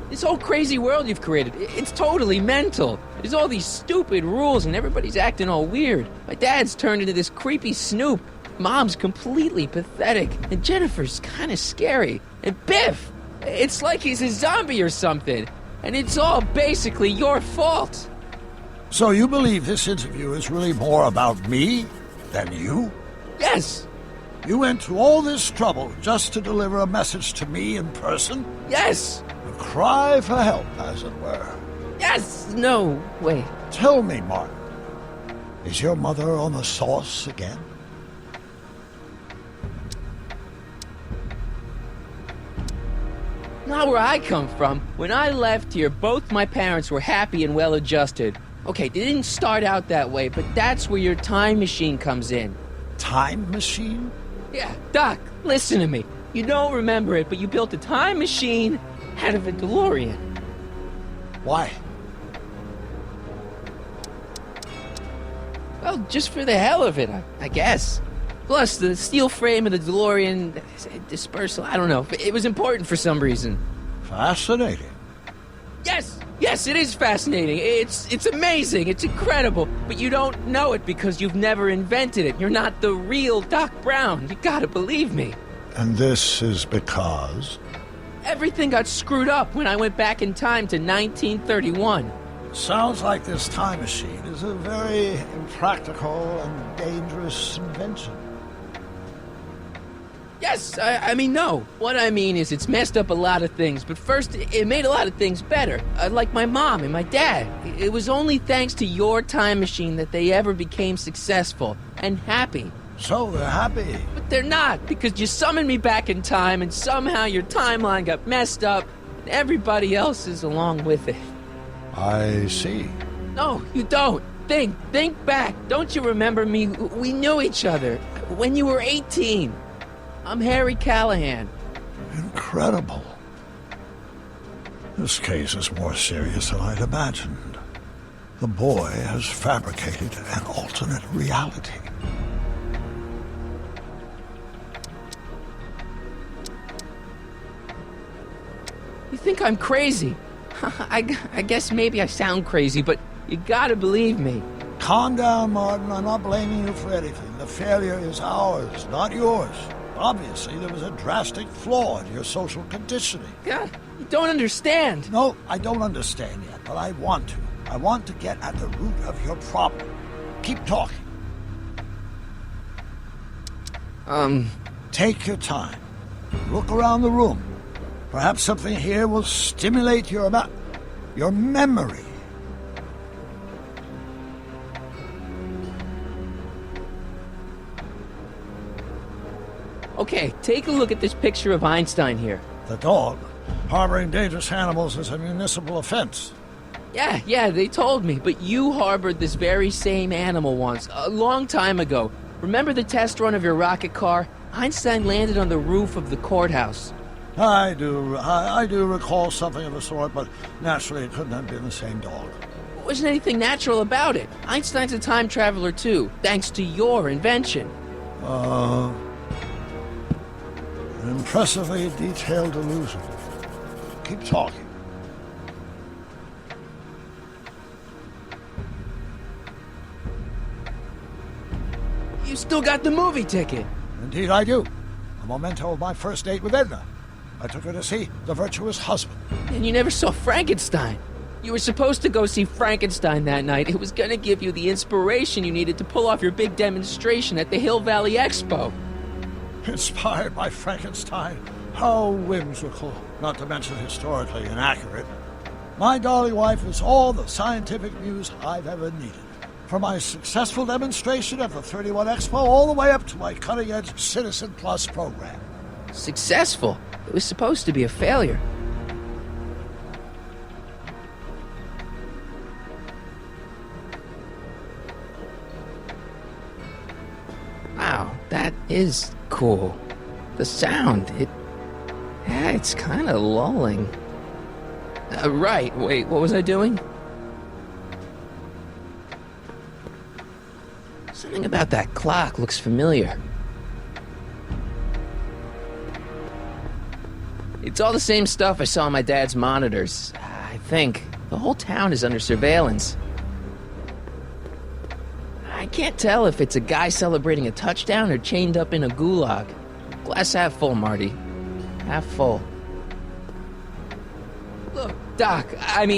This whole crazy world you've created, it's totally mental. There's all these stupid rules and everybody's acting all weird. My dad's turned into this creepy snoop. Mom's completely pathetic. And Jennifer's kind of scary. And Biff, it's like he's a zombie or something. And it's all basically your fault. So you believe this interview is really more about me than you? Yes. You went to all this trouble just to deliver a message to me in person? Yes. A cry for help, as it were. Yes. No. Wait. Tell me, Martin. Is your mother on the sauce again? Not where I come from. When I left here, both my parents were happy and well-adjusted. Okay, they didn't start out that way, but that's where your time machine comes in. Time machine? Yeah, Doc, listen to me. You don't remember it, but you built a time machine out of a DeLorean. Why? Well, just for the hell of it, I guess. Plus, the steel frame of the DeLorean, dispersal, I don't know. It was important for some reason. Fascinating. Yes, it is fascinating. It's amazing. It's incredible. But you don't know it because you've never invented it. You're not the real Doc Brown. You gotta believe me. And this is because? Everything got screwed up when I went back in time to 1931. Sounds like this time machine is a very impractical and dangerous invention. Yes, I mean, no. What I mean is it's messed up a lot of things, but first, it made a lot of things better. Like my mom and my dad. It was only thanks to your time machine that they ever became successful and happy. So they're happy. But they're not, because you summoned me back in time, and somehow your timeline got messed up, and everybody else is along with it. I see. No, you don't. Think back. Don't you remember me? We knew each other when you were 18. I'm Harry Callahan. Incredible. This case is more serious than I'd imagined. The boy has fabricated an alternate reality. You think I'm crazy? I guess maybe I sound crazy, but you gotta believe me. Calm down, Martin. I'm not blaming you for anything. The failure is ours, not yours. Obviously, there was a drastic flaw in your social conditioning. God, you don't understand. No, I don't understand yet, but I want to. I want to get at the root of your problem. Keep talking. Take your time. Look around the room. Perhaps something here will stimulate your memory. Okay, take a look at this picture of Einstein here. The dog? Harboring dangerous animals is a municipal offense. Yeah, they told me, but you harbored this very same animal once, a long time ago. Remember the test run of your rocket car? Einstein landed on the roof of the courthouse. I do recall something of the sort, but naturally it couldn't have been the same dog. There wasn't anything natural about it. Einstein's a time traveler too, thanks to your invention. An impressively detailed illusion. keep talking. You still got the movie ticket. Indeed I do. A memento of my first date with Edna. I took her to see The Virtuous Husband. And you never saw Frankenstein. You were supposed to go see Frankenstein that night. It was gonna give you the inspiration you needed to pull off your big demonstration at the Hill Valley Expo. Inspired by Frankenstein? How whimsical, not to mention historically inaccurate. My darling wife is all the scientific muse I've ever needed. From my successful demonstration at the 31 Expo all the way up to my cutting-edge Citizen Plus program. Successful? It was supposed to be a failure. Wow, that is cool. The sound, it's kind of lulling. Right, wait, what was I doing? Something about that clock looks familiar. It's all the same stuff I saw on my dad's monitors. I think. The whole town is under surveillance. I can't tell if it's a guy celebrating a touchdown or chained up in a gulag. Glass half full, Marty. Half full. Look, Doc,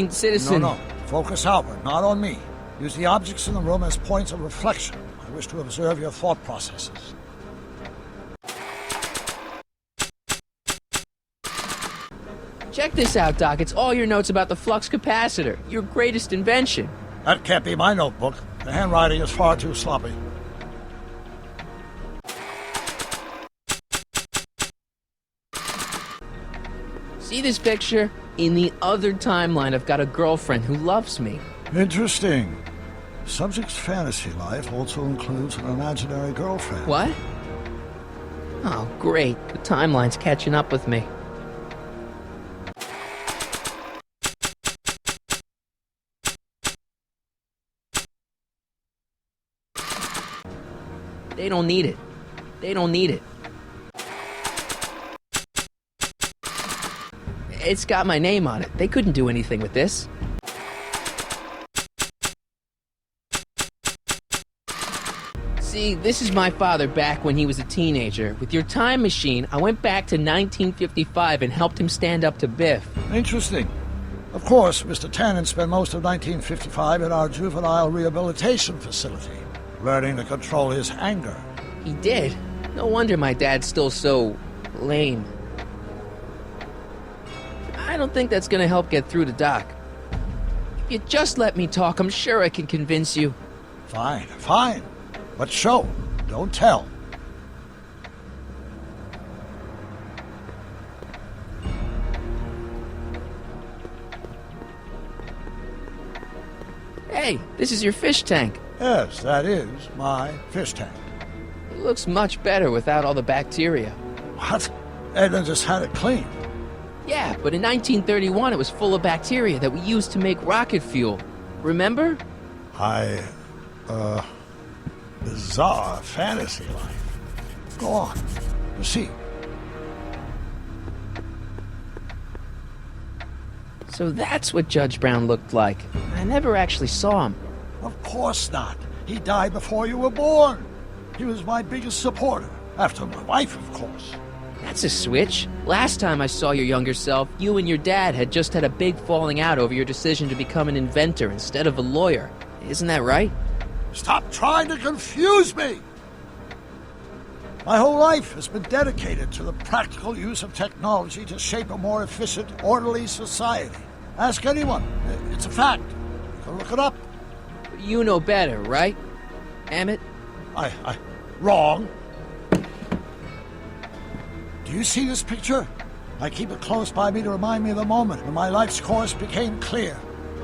Citizen. No. Focus outward, not on me. Use the objects in the room as points of reflection. I wish to observe your thought processes. Check this out, Doc. It's all your notes about the flux capacitor, your greatest invention. That can't be my notebook. The handwriting is far too sloppy. See this picture? In the other timeline, I've got a girlfriend who loves me. Interesting. Subject's fantasy life also includes an imaginary girlfriend. What? Oh, great. The timeline's catching up with me. They don't need it. They don't need it. It's got my name on it. They couldn't do anything with this. See, this is my father back when he was a teenager. With your time machine, I went back to 1955 and helped him stand up to Biff. Interesting. Of course, Mr. Tannen spent most of 1955 at our juvenile rehabilitation facility, learning to control his anger. He did? No wonder my dad's still so lame. I don't think that's gonna help get through to Doc. If you just let me talk, I'm sure I can convince you. Fine. But show, don't tell. Hey, this is your fish tank. Yes, that is my fish tank. It looks much better without all the bacteria. What? Edna just had it cleaned. Yeah, but in 1931 it was full of bacteria that we used to make rocket fuel. Remember? Bizarre fantasy life. Go on. Proceed. So that's what Judge Brown looked like. I never actually saw him. Of course not. He died before you were born. He was my biggest supporter. After my wife, of course. That's a switch. Last time I saw your younger self, you and your dad had just had a big falling out over your decision to become an inventor instead of a lawyer. Isn't that right? Stop trying to confuse me! My whole life has been dedicated to the practical use of technology to shape a more efficient, orderly society. Ask anyone. It's a fact. You can look it up. You know better, right? Emmett? Wrong. Do you see this picture? I keep it close by me to remind me of the moment when my life's course became clear.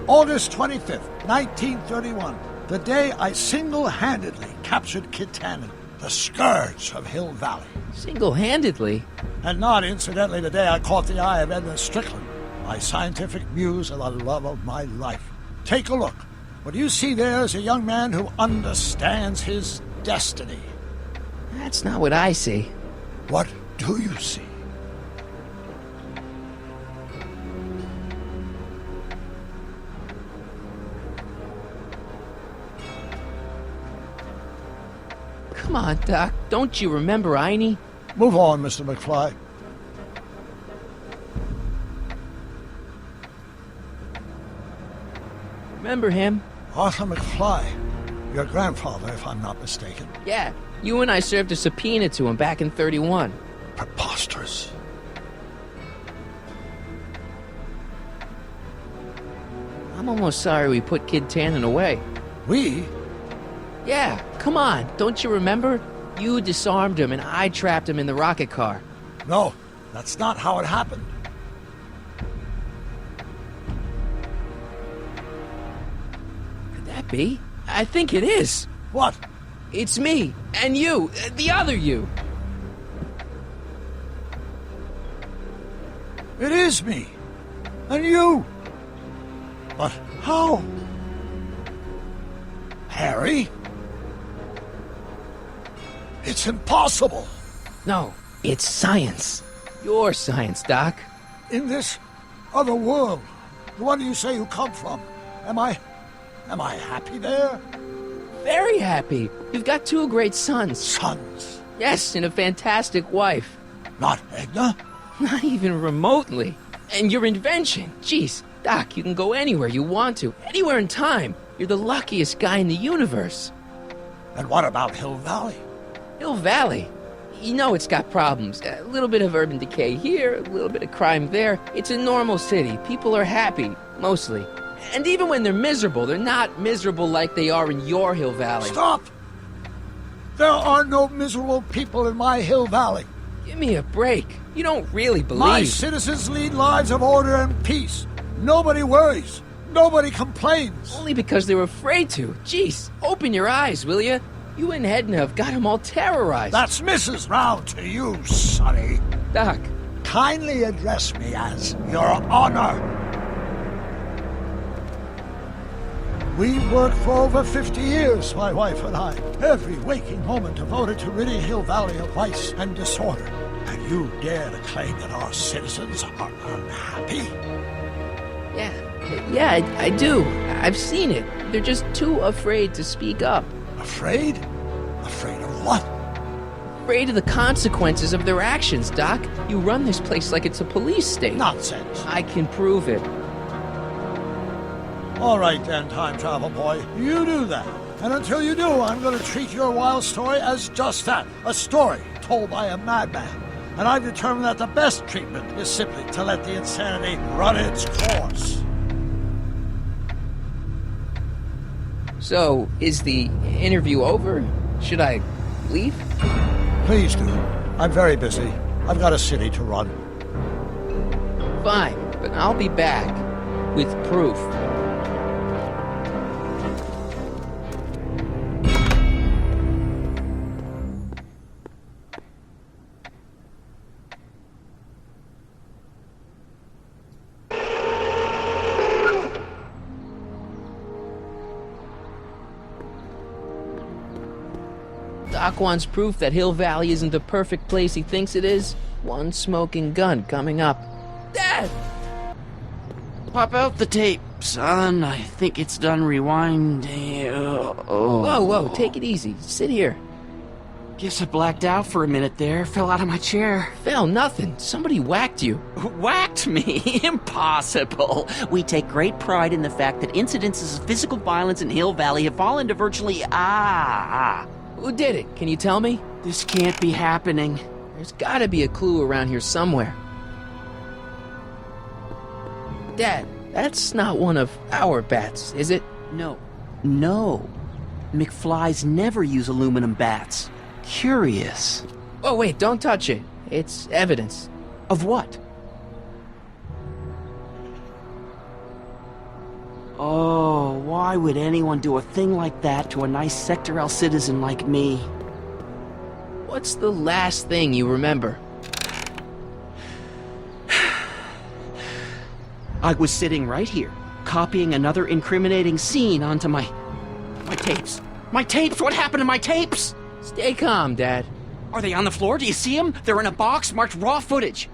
August 25th, 1931. The day I single-handedly captured Kit Tannen, the scourge of Hill Valley. Single-handedly? And not, incidentally, the day I caught the eye of Edna Strickland, my scientific muse and the love of my life. Take a look. What you see there is a young man who understands his destiny. That's not what I see. What do you see? Come on, Doc. Don't you remember Einie? Move on, Mr. McFly. Remember him? Arthur McFly. Your grandfather, if I'm not mistaken. Yeah. You and I served a subpoena to him back in 31. Preposterous. I'm almost sorry we put Kid Tannen away. We? Yeah, come on. Don't you remember? You disarmed him and I trapped him in the rocket car. No, that's not how it happened. Could that be? I think it is. What? It's me, and you, the other you. It is me. And you. But how? Harry? It's impossible. No, it's science. Your science, Doc. In this other world, the one you say you come from, am I happy there? Very happy. You've got 2 great sons. Sons? Yes, and a fantastic wife. Not Edna? Not even remotely. And your invention. Jeez, Doc, you can go anywhere you want to. Anywhere in time. You're the luckiest guy in the universe. And what about Hill Valley? Hill Valley? You know it's got problems. A little bit of urban decay here, a little bit of crime there. It's a normal city. People are happy, mostly. And even when they're miserable, they're not miserable like they are in your Hill Valley. Stop! There are no miserable people in my Hill Valley. Give me a break. You don't really believe... My citizens lead lives of order and peace. Nobody worries. Nobody complains. Only because they're afraid to. Jeez, open your eyes, will you? You and Edna have got them all terrorized. That's Mrs. Brown to you, Sonny. Doc. Kindly address me as Your Honor. We worked for over 50 years, my wife and I. Every waking moment devoted to ridding Hill Valley of vice and disorder. And you dare to claim that our citizens are unhappy? Yeah, I do. I've seen it. They're just too afraid to speak up. Afraid? Afraid of what? Afraid of the consequences of their actions, Doc. You run this place like it's a police state. Nonsense. I can prove it. All right then, time travel boy. You do that. And until you do, I'm going to treat your wild story as just that. A story told by a madman. And I've determined that the best treatment is simply to let the insanity run its course. So, is the interview over? Should I leave? Please do. I'm very busy. I've got a city to run. Fine, but I'll be back with proof. Doc wants proof that Hill Valley isn't the perfect place he thinks it is. One smoking gun coming up. Dad! Pop out the tape, son. I think it's done rewinding. Whoa, take it easy. Sit here. Guess I blacked out for a minute there. Fell out of my chair. Fell nothing. Somebody whacked you. Whacked me? Impossible. We take great pride in the fact that incidences of physical violence in Hill Valley have fallen to virtually... Who did it? Can you tell me? This can't be happening. There's gotta be a clue around here somewhere. Dad, that's not one of our bats, is it? No. McFlys never use aluminum bats. Curious. Oh, wait, don't touch it. It's evidence. Of what? Oh, why would anyone do a thing like that to a nice Sector L citizen like me? What's the last thing you remember? I was sitting right here, copying another incriminating scene onto my tapes. My tapes! What happened to my tapes? Stay calm, Dad. Are they on the floor? Do you see them? They're in a box marked raw footage.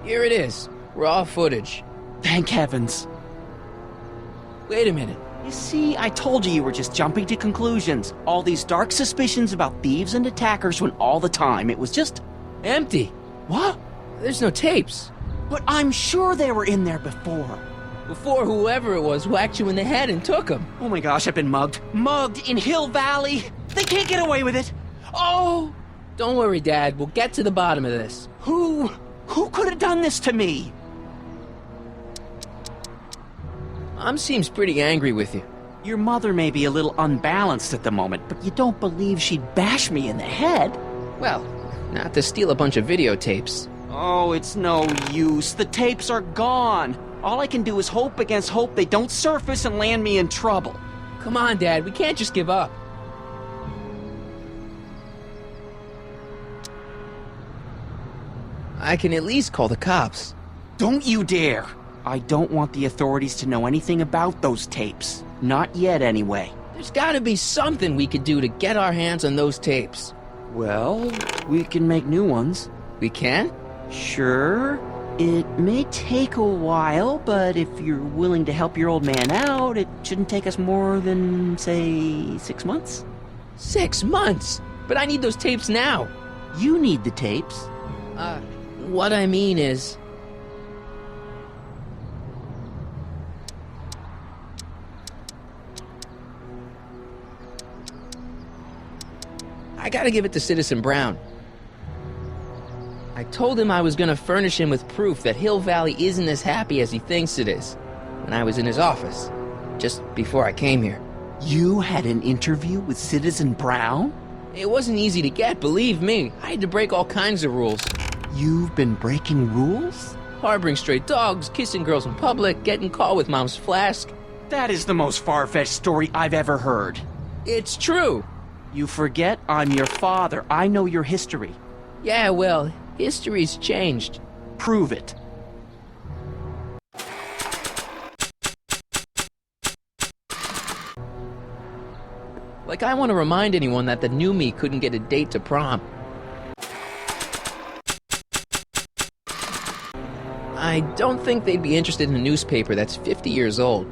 Here it is. Raw footage. Thank heavens. Wait a minute. You see, I told you were just jumping to conclusions. All these dark suspicions about thieves and attackers when all the time it was just... Empty. What? There's no tapes. But I'm sure they were in there before. Before whoever it was whacked you in the head and took them. Oh my gosh, I've been mugged. Mugged in Hill Valley. They can't get away with it. Oh! Don't worry, Dad. We'll get to the bottom of this. Who could have done this to me? Mom seems pretty angry with you. Your mother may be a little unbalanced at the moment, but you don't believe she'd bash me in the head? Well, not to steal a bunch of videotapes. Oh, it's no use. The tapes are gone. All I can do is hope against hope they don't surface and land me in trouble. Come on, Dad. We can't just give up. I can at least call the cops. Don't you dare! I don't want the authorities to know anything about those tapes. Not yet, anyway. There's gotta be something we could do to get our hands on those tapes. Well, we can make new ones. We can? Sure. It may take a while, but if you're willing to help your old man out, it shouldn't take us more than, say, 6 months. 6 months? But I need those tapes now. You need the tapes. What I mean is... I gotta give it to Citizen Brown. I told him I was gonna furnish him with proof that Hill Valley isn't as happy as he thinks it is when I was in his office, just before I came here. You had an interview with Citizen Brown? It wasn't easy to get, believe me. I had to break all kinds of rules. You've been breaking rules? Harboring stray dogs, kissing girls in public, getting caught with Mom's flask. That is the most far-fetched story I've ever heard. It's true. You forget I'm your father. I know your history. Yeah, well, history's changed. Prove it. Like I want to remind anyone that the new me couldn't get a date to prom. I don't think they'd be interested in a newspaper that's 50 years old.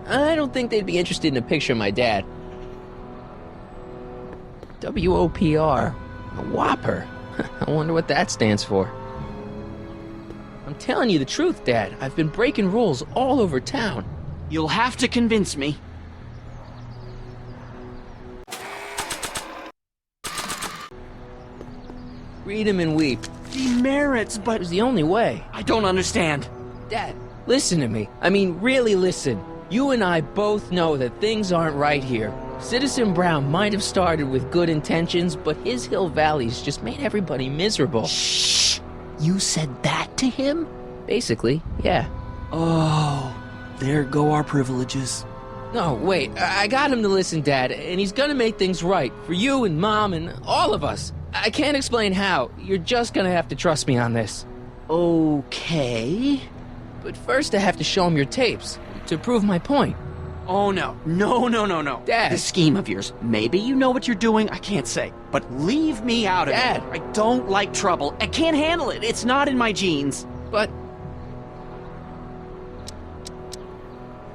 I don't think they'd be interested in a picture of my dad. WOPR. A Whopper. I wonder what that stands for. I'm telling you the truth, Dad. I've been breaking rules all over town. You'll have to convince me. Read him and weep. Demerits, but... It was the only way. I don't understand. Dad, listen to me. I mean, really listen. You and I both know that things aren't right here. Citizen Brown might have started with good intentions, but his Hill Valley's just made everybody miserable. Shh! You said that to him? Basically, yeah. Oh, there go our privileges. No, wait. I got him to listen, Dad, and he's gonna make things right. For you and Mom and all of us. I can't explain how. You're just gonna have to trust me on this. Okay. But first I have to show him your tapes, to prove my point. Oh, no. No. Dad. This scheme of yours, maybe you know what you're doing, I can't say. But leave me out of Dad. it. I don't like trouble. I can't handle it. It's not in my genes. But...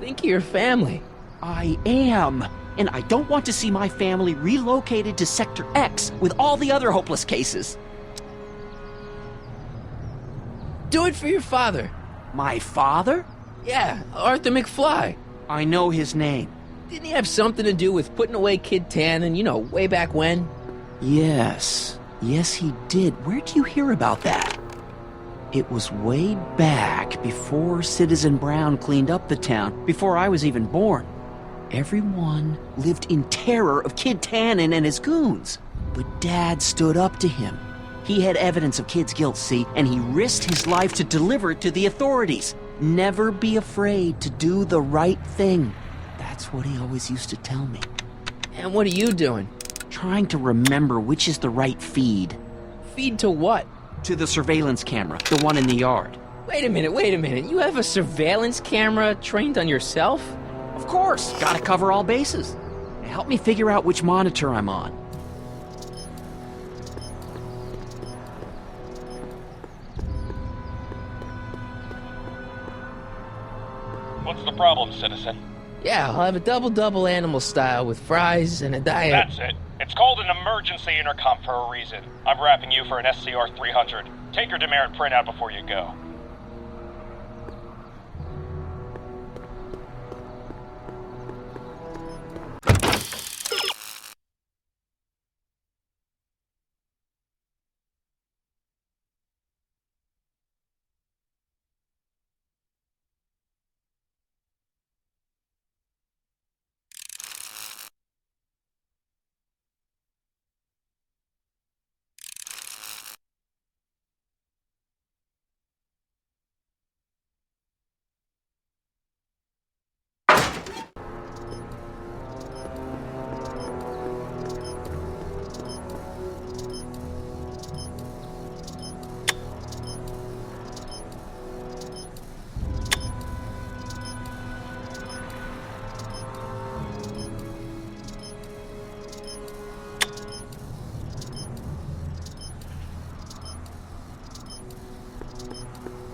think of your family. I am. And I don't want to see my family relocated to Sector X with all the other hopeless cases. Do it for your father. My father? Yeah, Arthur McFly. I know his name. Didn't he have something to do with putting away Kid Tannen, you know, way back when? Yes. Yes, he did. Where did you hear about that? It was way back before Citizen Brown cleaned up the town, before I was even born. Everyone lived in terror of Kid Tannen and his goons. But Dad stood up to him. He had evidence of Kid's guilt, see, and he risked his life to deliver it to the authorities. Never be afraid to do the right thing. That's what he always used to tell me. And what are you doing? Trying to remember which is the right feed. Feed to what? To the surveillance camera, the one in the yard. Wait a minute. You have a surveillance camera trained on yourself? Of course, gotta cover all bases. Help me figure out which monitor I'm on. What's the problem, citizen? Yeah, I'll have a double animal style with fries and a diet. That's it. It's called an emergency intercom for a reason. I'm wrapping you for an SCR 300. Take your demerit printout before you go.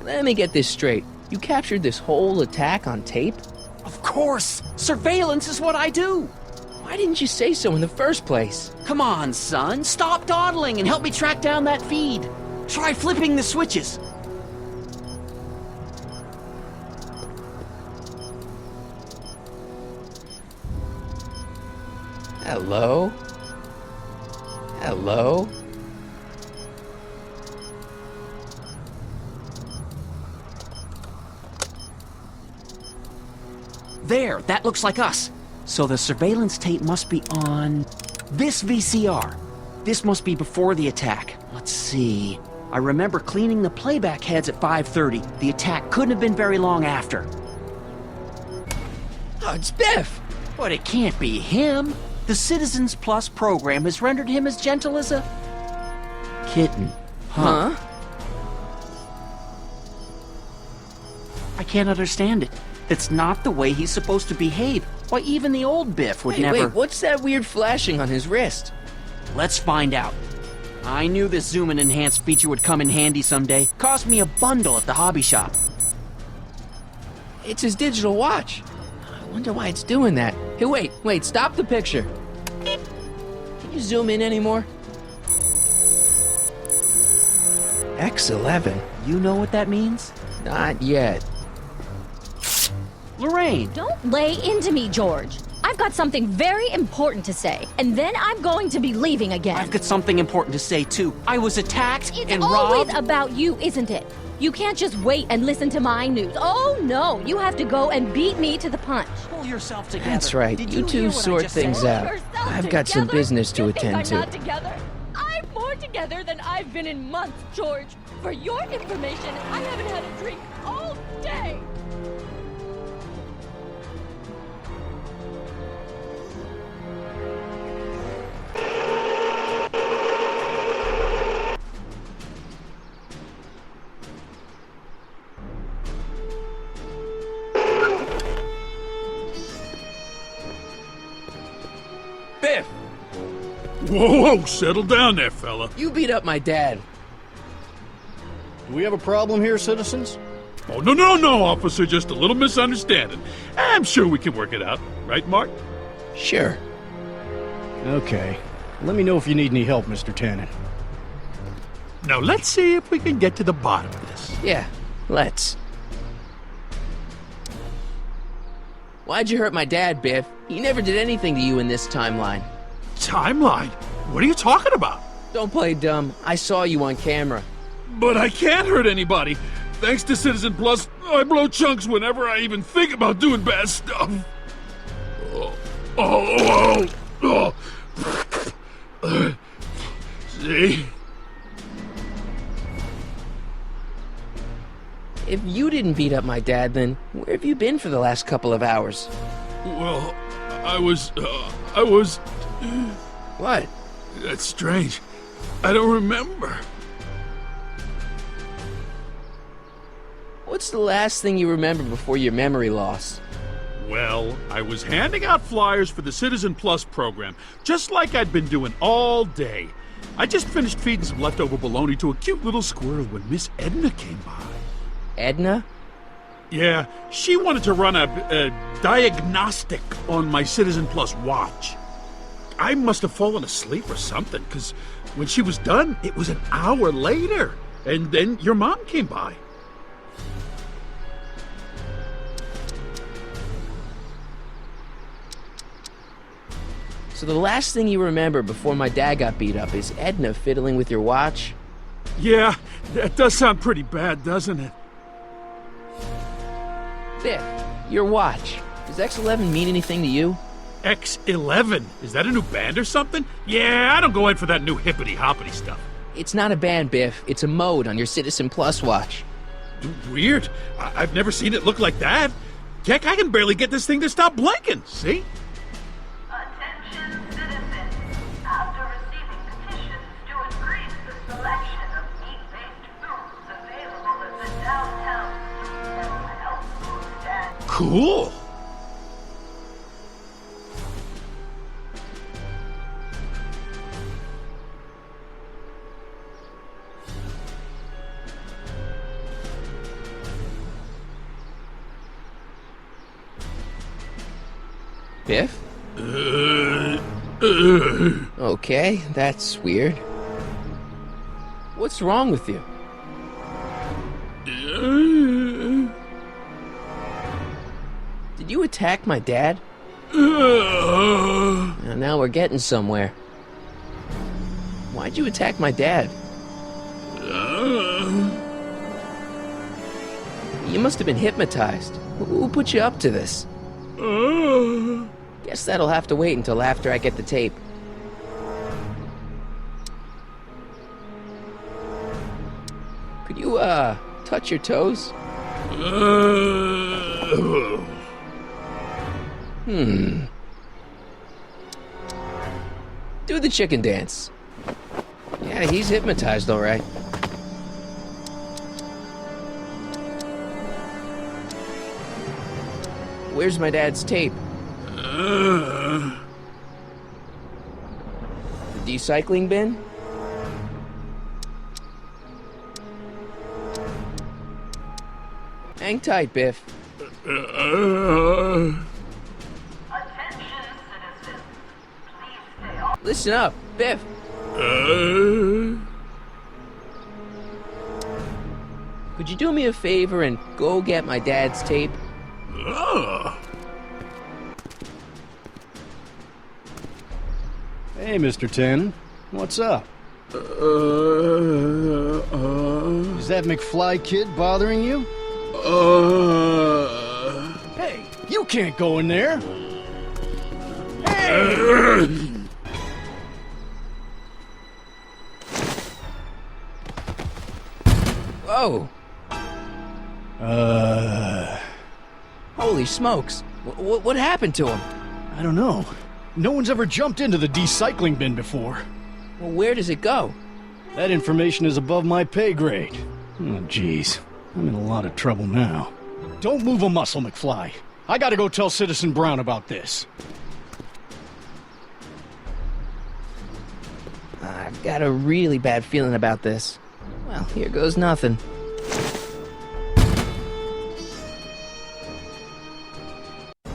Let me get this straight. You captured this whole attack on tape? Of course! Surveillance is what I do! Why didn't you say so in the first place? Come on, son. Stop dawdling and help me track down that feed. Try flipping the switches. Hello? Hello? There, that looks like us. So the surveillance tape must be on this VCR. This must be before the attack. Let's see. I remember cleaning the playback heads at 5:30. The attack couldn't have been very long after. Oh, it's Biff! But it can't be him. The Citizens Plus program has rendered him as gentle as a kitten. Huh? I can't understand it. It's not the way he's supposed to behave. Why, even the old Biff would never... Wait, what's that weird flashing on his wrist? Let's find out. I knew this zoom and enhance feature would come in handy someday. Cost me a bundle at the hobby shop. It's his digital watch. I wonder why it's doing that. Hey, wait, stop the picture. Can you zoom in anymore? X11. You know what that means? Not yet. Lorraine! Don't lay into me, George. I've got something very important to say, and then I'm going to be leaving again. I've got something important to say, too. I was attacked and robbed. It's always about you, isn't it? You can't just wait and listen to my news. Oh, no. You have to go and beat me to the punch. Pull yourself together. That's right. You two sort things out. I've got some business to attend to. I'm not together? I'm more together than I've been in months, George. For your information, I haven't had a drink all day. Biff! Whoa, settle down there, fella. You beat up my dad. Do we have a problem here, citizens? Oh, no, officer. Just a little misunderstanding. I'm sure we can work it out. Right, Mark? Sure. Okay. Let me know if you need any help, Mr. Tannen. Now, let's see if we can get to the bottom of this. Yeah, let's. Why'd you hurt my dad, Biff? He never did anything to you in this timeline. Timeline? What are you talking about? Don't play dumb. I saw you on camera. But I can't hurt anybody. Thanks to Citizen Plus, I blow chunks whenever I even think about doing bad stuff. See? If you didn't beat up my dad, then where have you been for the last couple of hours? Well, I was... What? That's strange. I don't remember. What's the last thing you remember before your memory loss? Well, I was handing out flyers for the Citizen Plus program, just like I'd been doing all day. I just finished feeding some leftover bologna to a cute little squirrel when Miss Edna came by. Edna? Yeah, she wanted to run a diagnostic on my Citizen Plus watch. I must have fallen asleep or something, because when she was done, it was an hour later. And then your mom came by. So the last thing you remember before my dad got beat up is Edna fiddling with your watch? Yeah, that does sound pretty bad, doesn't it? Biff, your watch. Does X11 mean anything to you? X11? Is that a new band or something? Yeah, I don't go in for that new hippity-hoppity stuff. It's not a band, Biff. It's a mode on your Citizen Plus watch. Weird. I've never seen it look like that. Heck, I can barely get this thing to stop blinking, see? Attention citizens. After receiving petitions to increase the selection of meat-based foods available at the downtown health food stand. Cool. Biff? Okay, that's weird. What's wrong with you? Did you attack my dad? Now we're getting somewhere. Why'd you attack my dad? You must have been hypnotized. Who put you up to this? Guess that'll have to wait until after I get the tape. Could you, touch your toes? Do the chicken dance. Yeah, he's hypnotized, all right. Where's my dad's tape? The recycling bin? Hang tight, Biff. Attention citizens. Please stay off. Listen up, Biff. Could you do me a favor and go get my dad's tape? Hey, Mr. Tannen. What's up? Is that McFly kid bothering you? Hey, you can't go in there! Hey! Whoa! Holy smokes! What happened to him? I don't know. No one's ever jumped into the decycling bin before. Well, where does it go? That information is above my pay grade. Oh, jeez. I'm in a lot of trouble now. Don't move a muscle, McFly. I gotta go tell Citizen Brown about this. I've got a really bad feeling about this. Well, here goes nothing.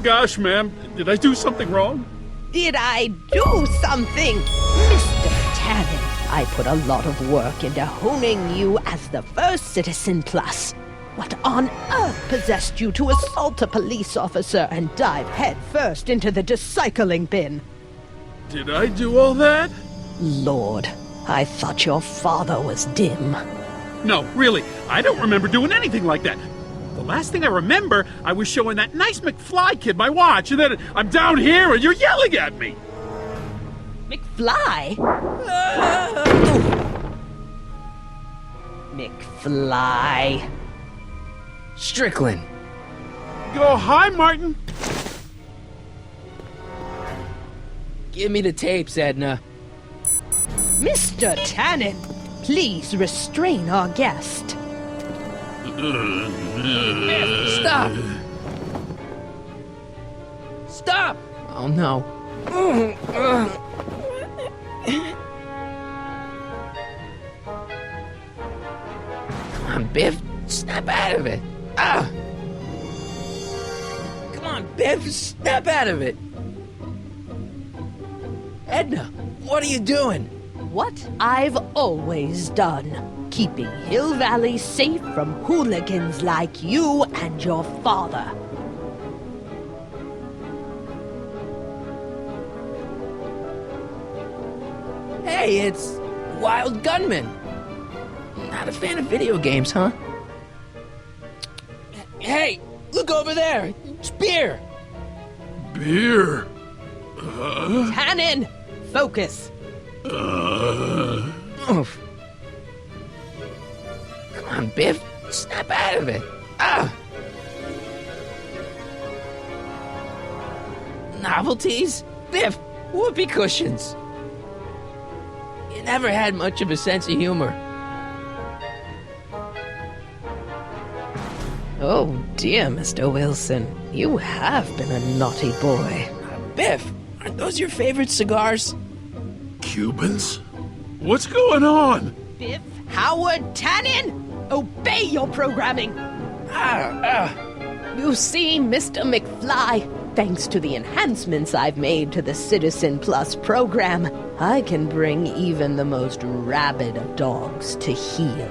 Gosh, ma'am, did I do something wrong? Did I do something? Mr. Tannen, I put a lot of work into honing you as the first Citizen Plus. What on earth possessed you to assault a police officer and dive headfirst into the decycling bin? Did I do all that? Lord, I thought your father was dim. No, really, I don't remember doing anything like that. The last thing I remember, I was showing that nice McFly kid my watch, and then I'm down here and you're yelling at me. McFly? McFly. Strickland. Oh, hi, Martin. Give me the tapes, Edna. Mr. Tannen, please restrain our guest. Stop! Stop! Oh no. Come on, Biff. Snap out of it. Ah! on, Biff, snap out of it. Edna, what are you doing? What I've always done. Keeping Hill Valley safe from hooligans like you and your father. Hey, it's Wild Gunman. Not a fan of video games, huh? Hey, look over there. It's beer. Beer? Tannen! Focus! Oof. Come on, Biff. Snap out of it. Ah! Novelties? Biff, whoopee cushions. You never had much of a sense of humor. Oh dear, Mr. Wilson. You have been a naughty boy. Biff, aren't those your favorite cigars? Cubans? What's going on? Biff Howard Tannen! Obey your programming! You see, Mr. McFly, thanks to the enhancements I've made to the Citizen Plus program, I can bring even the most rabid of dogs to heel.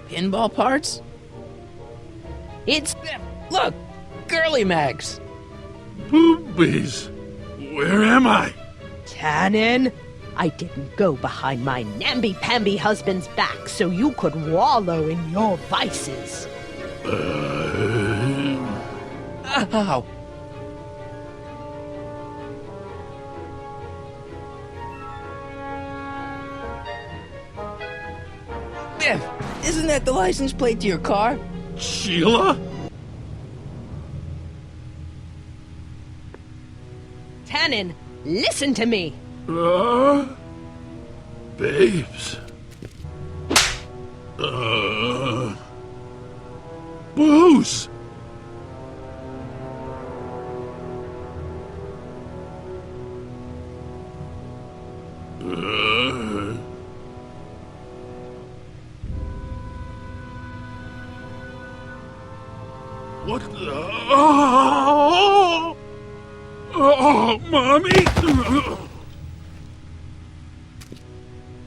Pinball parts? It's... Look! Girly Mags! Boobies! Where am I? Tannen, I didn't go behind my namby-pamby husband's back so you could wallow in your vices. Ow! Biff, isn't that the license plate to your car? Sheila? Tannen, listen to me! Babes. Booze! What the... Oh, Mommy!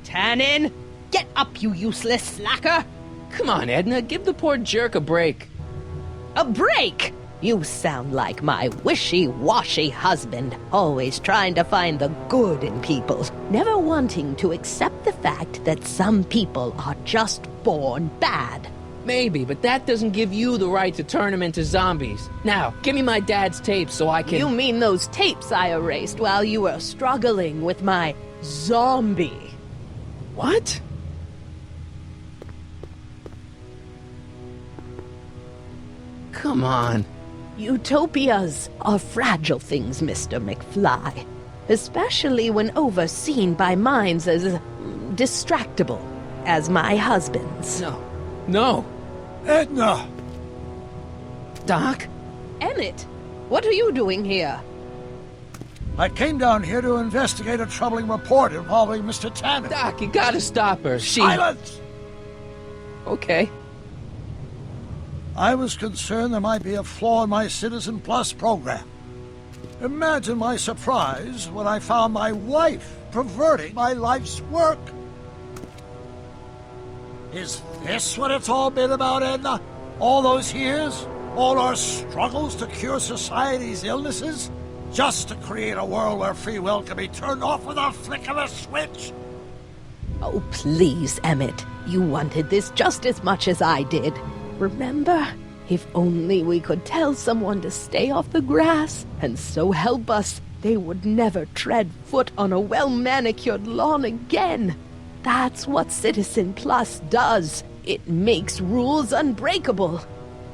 Tannen, get up, you useless slacker! Come on, Edna, give the poor jerk a break. A break? You sound like my wishy-washy husband, always trying to find the good in people, never wanting to accept the fact that some people are just born bad. Maybe, but that doesn't give you the right to turn them into zombies. Now, give me my dad's tapes so I can... You mean those tapes I erased while you were struggling with my zombie? What? Come on. Utopias are fragile things, Mr. McFly. Especially when overseen by minds as distractible as my husband's. No. Edna! Doc? Emmett, what are you doing here? I came down here to investigate a troubling report involving Mr. Tannen. Doc, you gotta stop her. Silence! Okay. I was concerned there might be a flaw in my Citizen Plus program. Imagine my surprise when I found my wife perverting my life's work. Is this what it's all been about, Edna? All those years? All our struggles to cure society's illnesses? Just to create a world where free will can be turned off with a flick of a switch? Oh, please, Emmett. You wanted this just as much as I did. Remember? If only we could tell someone to stay off the grass, and so help us, they would never tread foot on a well-manicured lawn again. That's what Citizen Plus does. It makes rules unbreakable.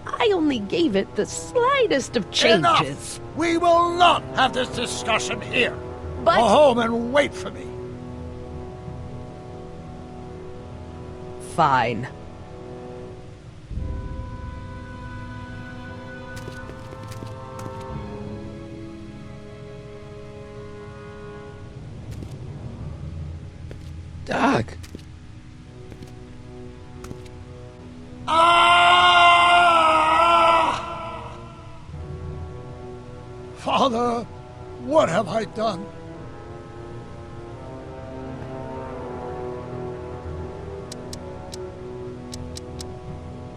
I only gave it the slightest of changes. Enough! We will not have this discussion here. But... Go home and wait for me. Fine. Doc. Ah! Father, what have I done?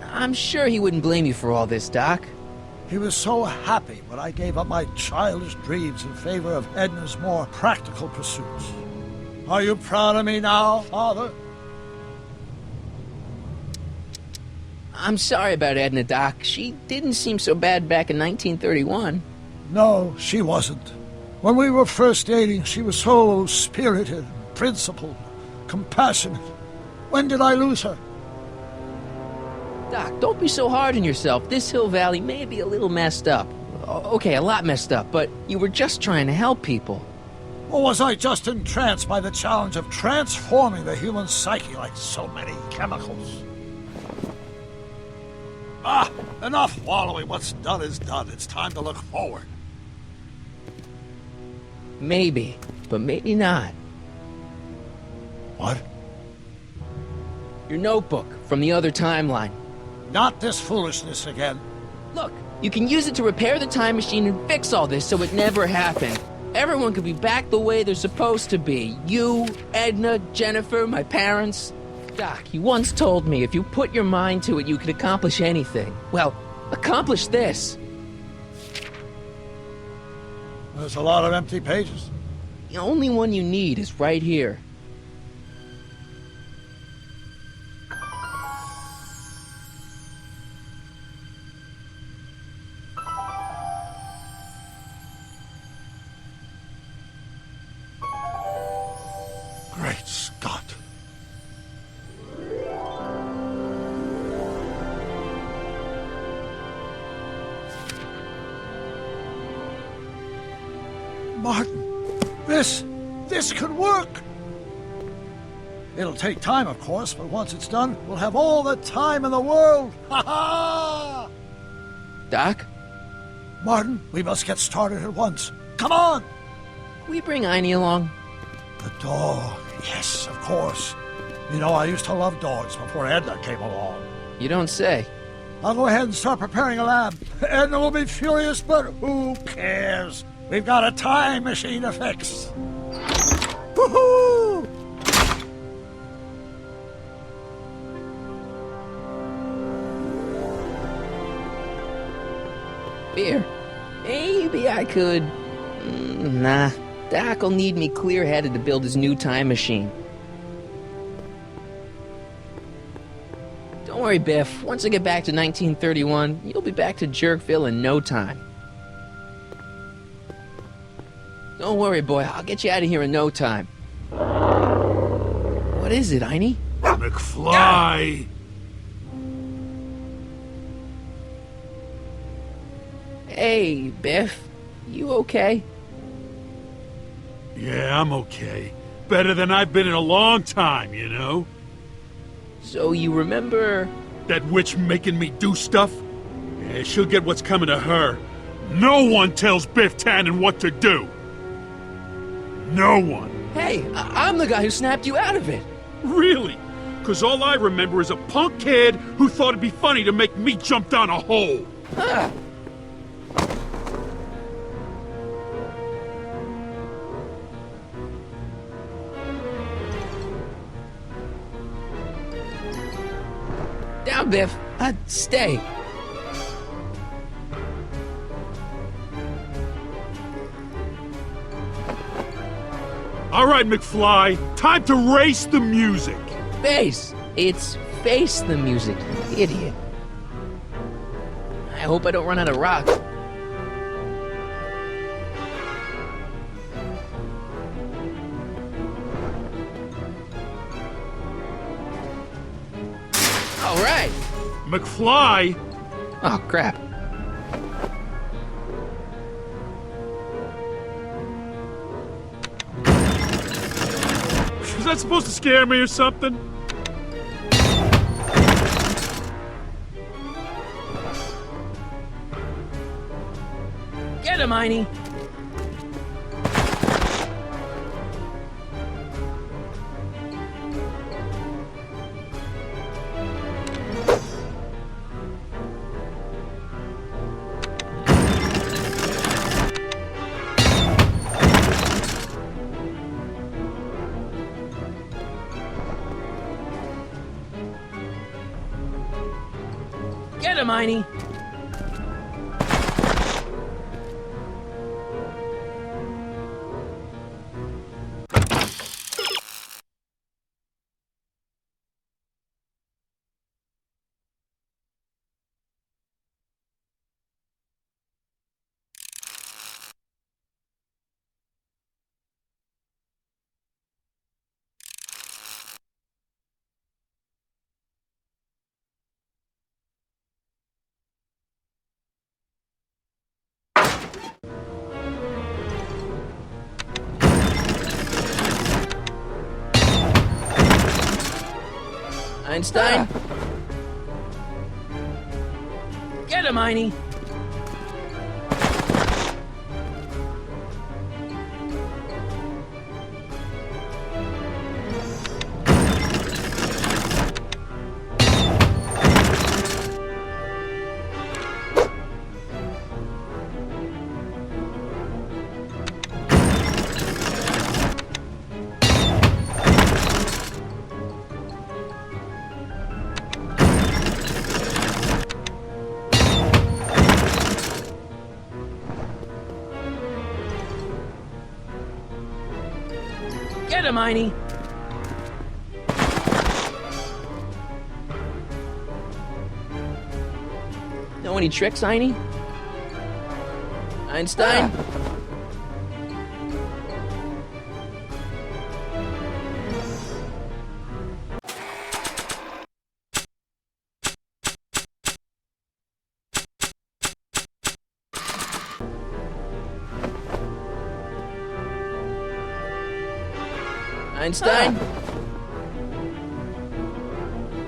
I'm sure he wouldn't blame you for all this, Doc. He was so happy when I gave up my childish dreams in favor of Edna's more practical pursuits. Are you proud of me now, Father? I'm sorry about Edna, Doc. She didn't seem so bad back in 1931. No, she wasn't. When we were first dating, she was so spirited, principled, compassionate. When did I lose her? Doc, don't be so hard on yourself. This Hill Valley may be a little messed up. Okay, a lot messed up, but you were just trying to help people. Or was I just entranced by the challenge of transforming the human psyche like so many chemicals? Enough wallowing. What's done is done. It's time to look forward. Maybe, but maybe not. What? Your notebook from the other timeline. Not this foolishness again. Look, you can use it to repair the time machine and fix all this so it never happened. Everyone could be back the way they're supposed to be. You, Edna, Jennifer, my parents. Doc, you once told me if you put your mind to it, you could accomplish anything. Well, accomplish this. There's a lot of empty pages. The only one you need is right here. Great Scott. Martin, this could work. It'll take time, of course, but once it's done, we'll have all the time in the world. Ha ha! Doc? Martin, we must get started at once. Come on! Can we bring Einie along? The dog. Yes, of course. You know, I used to love dogs before Edna came along. You don't say. I'll go ahead and start preparing a lab. Edna will be furious, but who cares? We've got a time machine to fix. Woohoo! Beer. Maybe I could... Nah. Doc'll need me clear-headed to build his new time machine. Don't worry, Biff. Once I get back to 1931, you'll be back to Jerkville in no time. Don't worry, boy. I'll get you out of here in no time. What is it, Einie? McFly! Hey, Biff. You okay? Yeah, I'm okay. Better than I've been in a long time, you know? So you remember... That witch making me do stuff? Yeah, she'll get what's coming to her. No one tells Biff Tannen what to do! No one! Hey, I'm the guy who snapped you out of it! Really? 'Cause all I remember is a punk kid who thought it'd be funny to make me jump down a hole! Ah. Down, Biff. Stay. All right, McFly. Time to race the music. Face. It's face the music, you idiot. I hope I don't run out of rock. All right. McFly? Oh, crap. Was that supposed to scare me or something? Get him, Einie. Get him, Einie! Einstein? Get him, Einie! Get him, Einie! Know any tricks, Einie? Einstein? Einstein?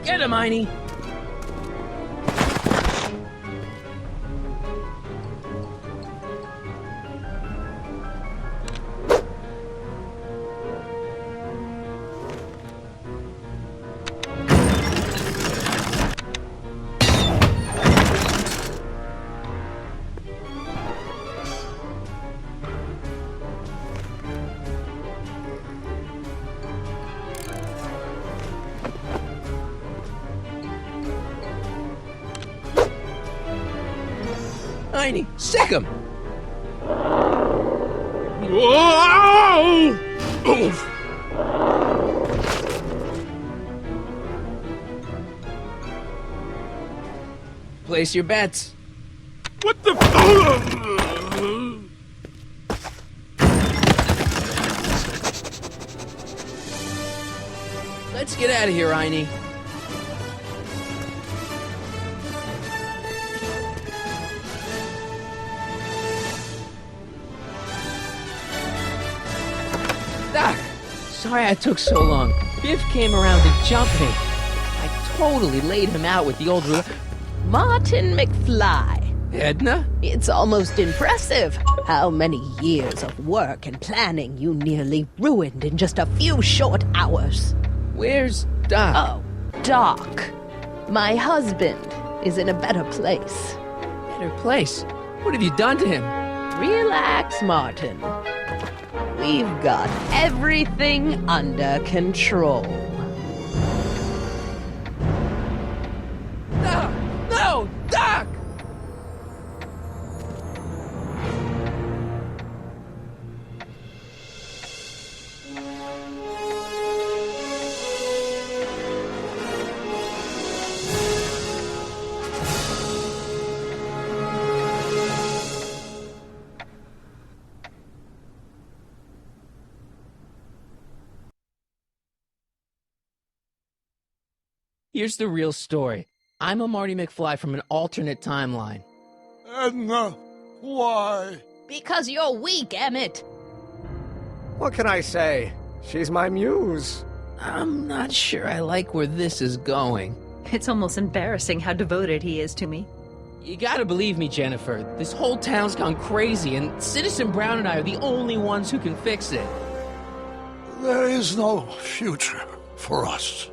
Get him, Einie! Einie, sick him! Whoa! Oof. Place your bets. What the Let's get out of here, Einie. Doc, sorry I took so long. Biff came around to jump me. I totally laid him out with the old Martin McFly. Edna? It's almost impressive how many years of work and planning you nearly ruined in just a few short hours. Where's Doc? Oh, Doc. My husband is in a better place. Better place? What have you done to him? Relax, Martin. We've got everything under control. No! No! Doc! Here's the real story. I'm a Marty McFly from an alternate timeline. Edna, why? Because you're weak, Emmett. What can I say? She's my muse. I'm not sure I like where this is going. It's almost embarrassing how devoted he is to me. You gotta believe me, Jennifer. This whole town's gone crazy, and Citizen Brown and I are the only ones who can fix it. There is no future for us.